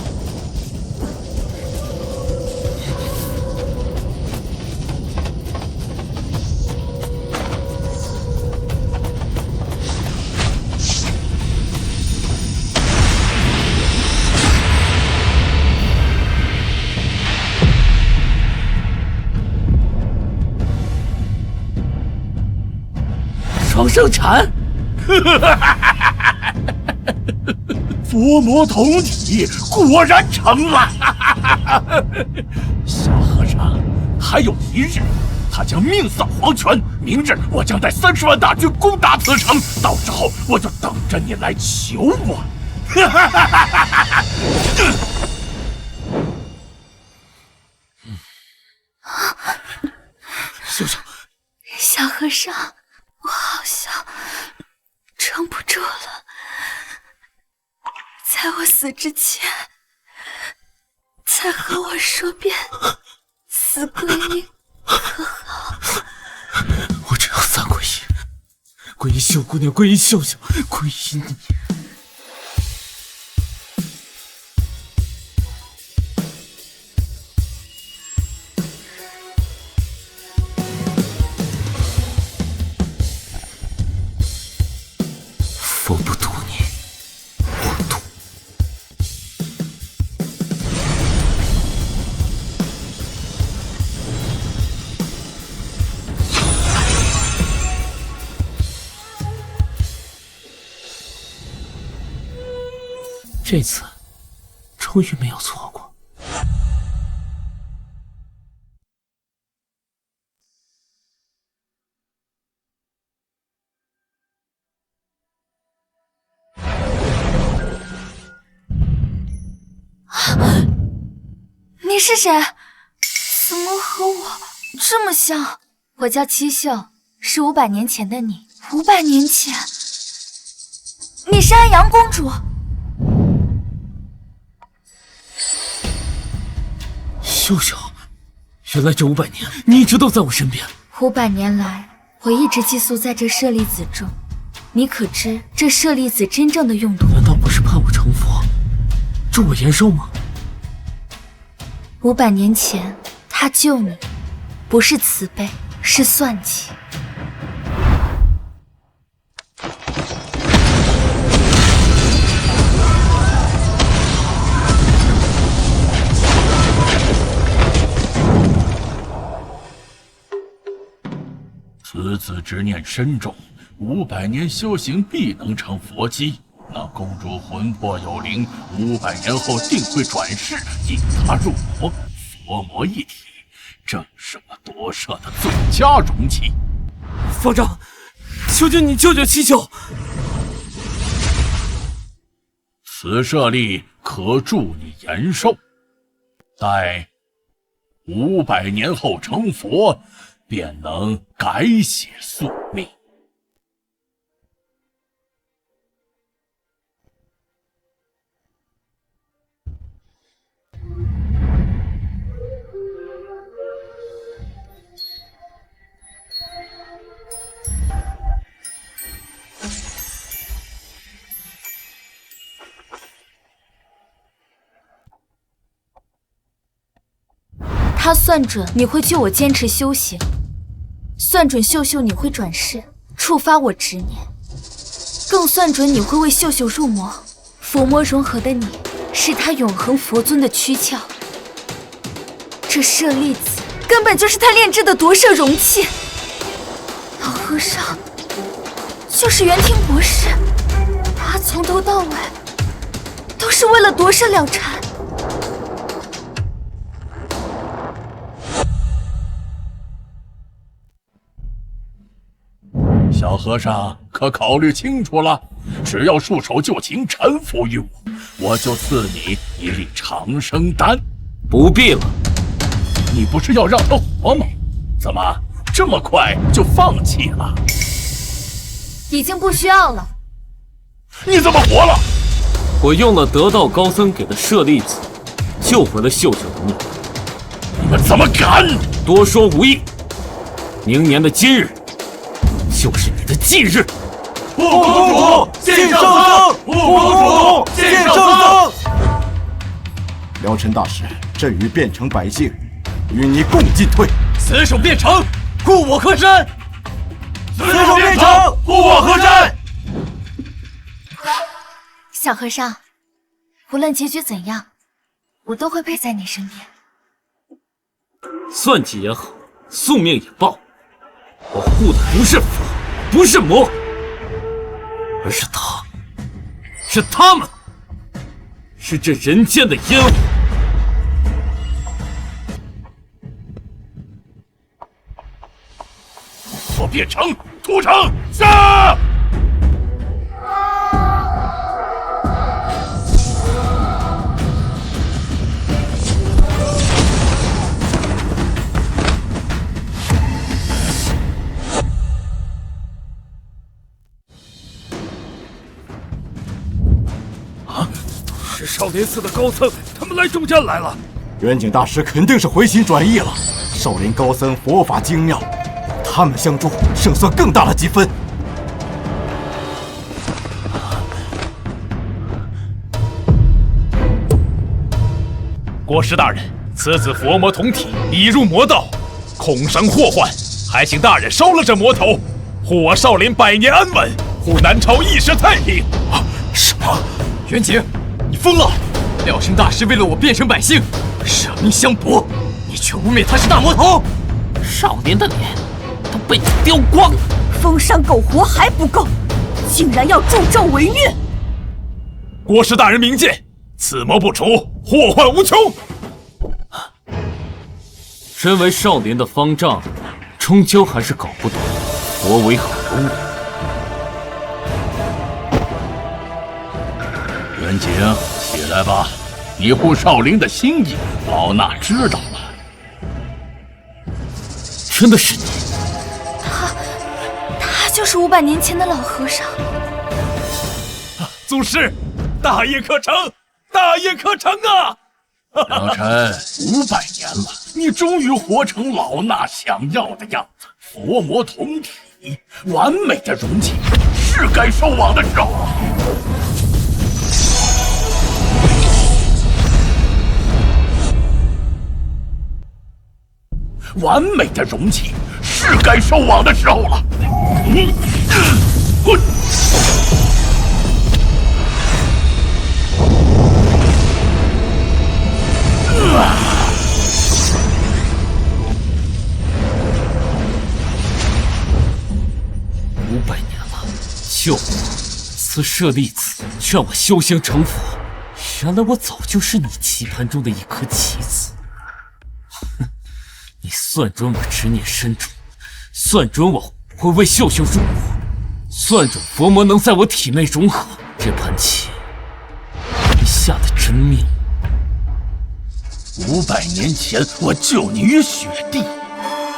双生禅，佛魔同体，果然成了。小和尚，还有1日，他将命丧黄泉。明日我将带30万大军攻打此城，到时候我就等着你来求我。秀秀，小和尚，我好像撑不住了，在我死之前，再和我说遍死皈依，可好？我只要3皈依：皈依秀姑娘，皈依秀秀，皈依你。佛不渡你，我渡。这次终于没有错过。是谁？怎么和我这么像？我叫七秀，是500年前的你。500年前，你是安阳公主？秀秀，原来这500年你一直都在我身边。500年来，我一直寄宿在这舍利子中。你可知这舍利子真正的用途？难道不是盼我成佛，助我延寿吗？500年前，他救你，不是慈悲，是算计。此子执念深重，500年修行必能成佛机。那公主魂魄有灵，500年后定会转世，引她入魔，佛魔一体，正是我夺舍的最佳容器。方丈，求求你救救七秀！此舍利可助你延寿，待500年后成佛，便能改写宿命。他算准你会救我坚持修行，算准秀秀你会转世，触发我执念，更算准你会为秀秀入魔。佛魔融合的你，是他永恒佛尊的躯壳。这舍利子根本就是他炼制的夺舍容器。老和尚就是元庭博士，他从头到尾都是为了夺舍了禅。小和尚可考虑清楚了？只要束手就擒，臣服于我，我就赐你一粒长生丹。不必了。你不是要让他活吗？怎么这么快就放弃了？已经不需要了。你怎么活了？我用了得道高僧给的舍利子，救回了秀秀的命。你们怎么敢？多说无益。明年的今日，就是你的忌日。护公主见圣僧，护公主见圣僧。辽陈大使，朕与汴城百姓与你共进退。死守汴城，护我河山。死守汴城，护我河山。小和尚，无论结局怎样，我都会陪在你身边。算计也好，宿命也罢，我护的不是佛，不是魔，而是他，是他们，是这人间的烟火。我汴城，屠城，杀！是少林寺的高僧，他们来助战来了。元景大师肯定是回心转意了。少林高僧佛法精妙，他们相助，胜算更大了几分。国师大人，此子佛魔同体，已入魔道，恐生祸患，还请大人收了这魔头，护我少林百年安稳，护南朝一时太平。什么？元景，你疯了！辽城大师为了我汴城百姓舍命相搏，你却污蔑他是大魔头。少林的脸都被你丢光了，封山苟活还不够，竟然要助纣为虐！国师大人明鉴，此魔不除，祸患无穷。身为少林的方丈，终究还是搞不懂佛为何物。元景，起来吧，你护少林的心意，老衲知道了。真的是你？他就是500年前的老和尚。宗师，大业可成，大业可成啊！老臣500年了，你终于活成老衲想要的样子，佛魔同体，完美的容器，是该收网的时候了。完美的容器，是该收网的时候了。滚！500年了，救我！此舍利子，劝我修行成佛。原来我早就是你棋盘中的一颗棋子。哼！你算准我执念深重，算准我会为秀秀入魔，算准佛魔能在我体内融合。这盘棋，你下的真命。500年前，我救你于雪地，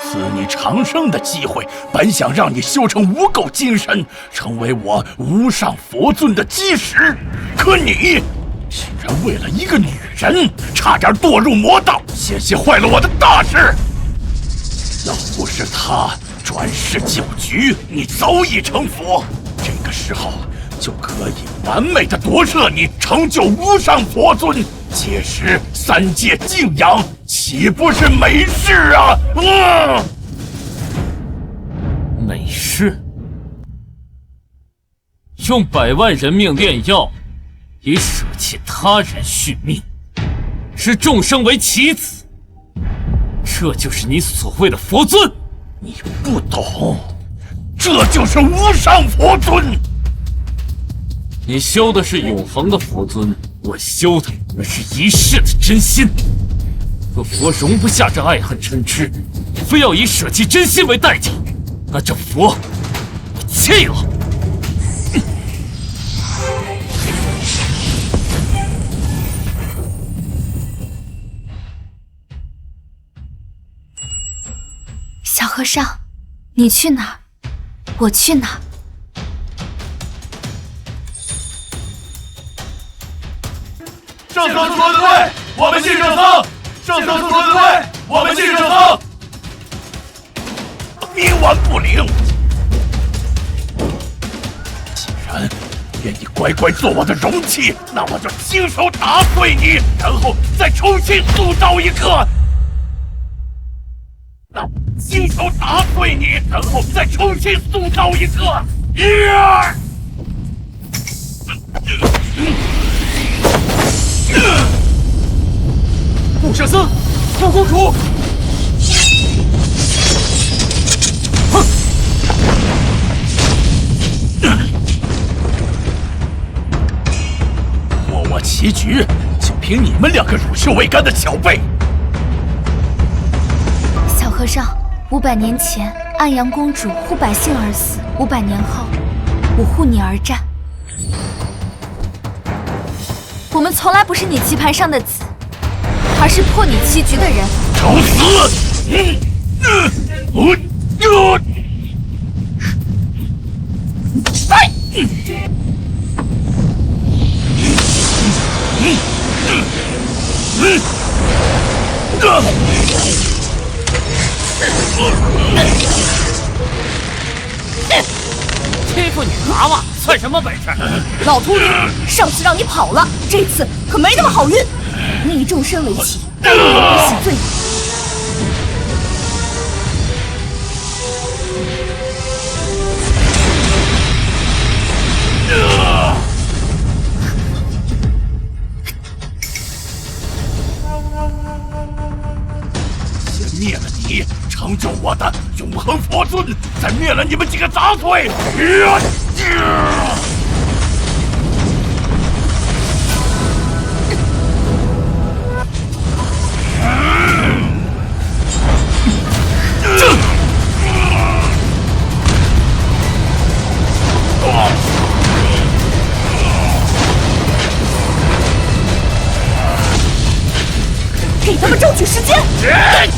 赐你长生的机会，本想让你修成无垢金身，成为我无上佛尊的基石。可你竟然为了一个女人，差点堕入魔道，险些坏了我的大事。要不是他转世救局，你早已成佛。这个时候就可以完美的夺舍你，成就无上佛尊。届时3界敬仰，岂不是美事啊？美事？用100万人命炼药，以舍弃他人续命，视众生为棋子。这就是你所谓的佛尊？你不懂，这就是无上佛尊。你修的是永恒的佛尊，我修的是一世的真心。若佛容不下这爱恨嗔痴，非要以舍弃真心为代价，那这佛我弃了。小和尚，你去哪儿，我去哪儿。圣僧出了队，我们进圣僧。圣僧出了队，我们进圣僧。冥顽不灵！既然愿意乖乖做我的容器，那我就亲手打碎你，然后再重新塑造一个。亲手打碎你，然后再重新塑造一个。顾舍僧，顾公主，哼！破我棋局，就凭你们2个乳臭未干的小辈！小和尚，500年前安阳公主护百姓而死，500年后，我护你而战。我们从来不是你棋盘上的子，而是破你棋局的人。找死！欺负女娃娃算什么本事？老秃驴，上次让你跑了，这次可没那么好运。你以众生为棋，该为我洗罪。先灭了你，成就我的永恒佛尊，再灭了你们几个杂碎！间。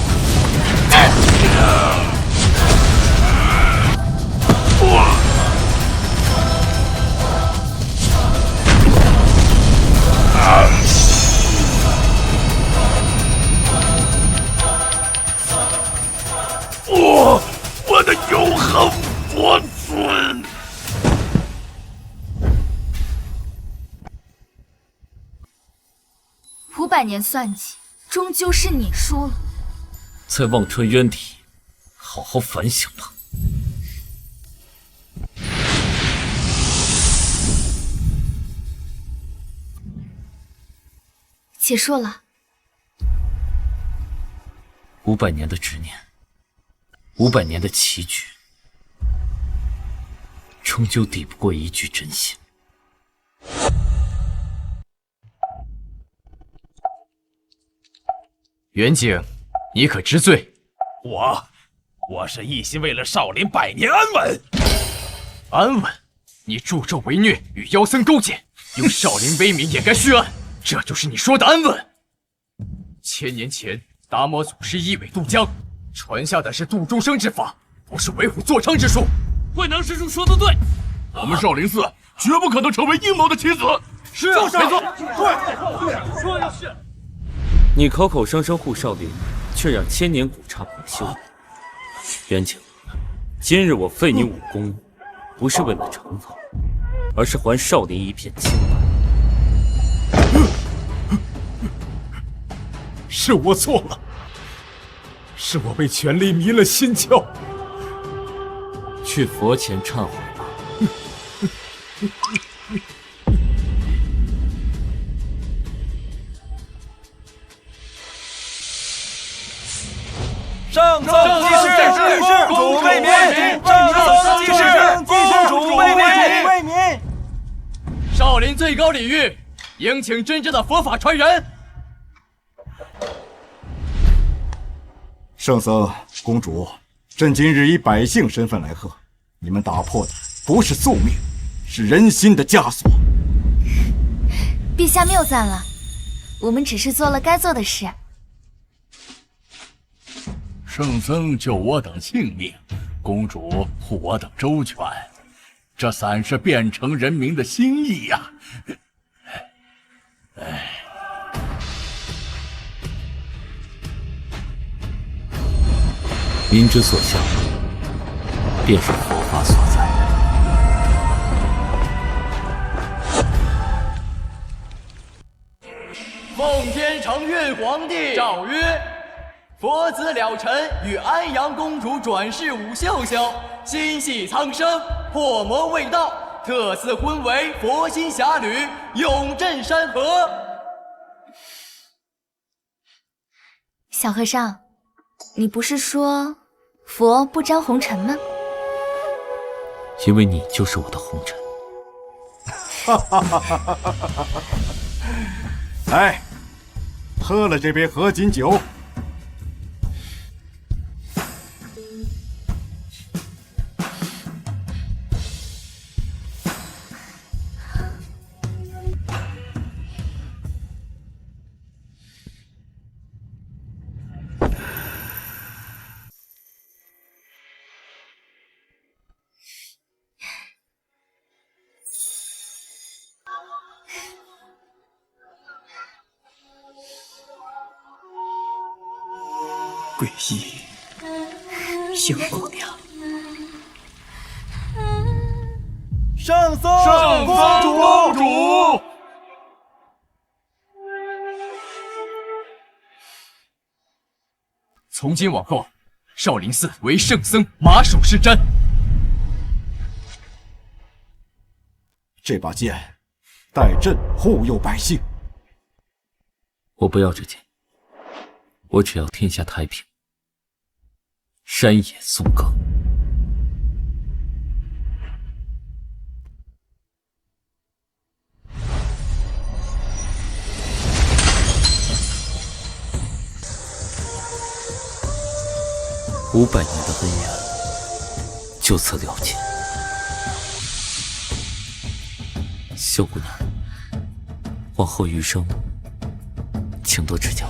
我的永恒佛尊。500年算计，终究是你输了。在忘川渊底，好好反省吧。结束了。500年的执念，500年的棋局，终究抵不过一句真心。袁景，你可知罪？我是一心为了少林百年安稳。安稳？你助纣为虐，与妖僧勾结，用少林威名掩盖血案，这就是你说的安稳？1000年前，达摩祖师一苇渡江，传下的是度众生之法，不是为虎作伥之术。慧能师叔说的对，我们少林寺绝不可能成为阴谋的棋子。是啊，没错，对，说的是。你口口声声护少林，却让千年古刹崩修。袁景，今日我废你武功，不是为了惩罚，而是还少林一片清白。是我错了，是我被权力迷了心窍。去佛前忏悔吧。圣僧济世，公主为民；圣僧济世，公主为民。少林最高礼遇，迎请真正的佛法传人。圣僧、公主，朕今日以百姓身份来贺，你们打破的不是宿命，是人心的枷锁。陛下谬赞了，我们只是做了该做的事。圣僧救我等性命，公主护我等周全，这算是变成人民的心意呀。民之所向，便是佛法所在。奉天承运皇帝诏曰：佛子了尘与安阳公主转世舞秀秀，心系苍生，破魔卫道，特赐婚为佛心侠侣，永镇山河。小和尚，你不是说佛不沾红尘吗？因为你就是我的红尘。来，喝了这杯合卺酒。诡异，幸福娘，圣僧公主。从今往后，少林寺为圣僧马首是瞻。这把剑，待朕护佑百姓。我不要这剑，我只要天下太平，山野颂歌。500年的恩怨就此了结。秀姑娘，往后余生，请多指教。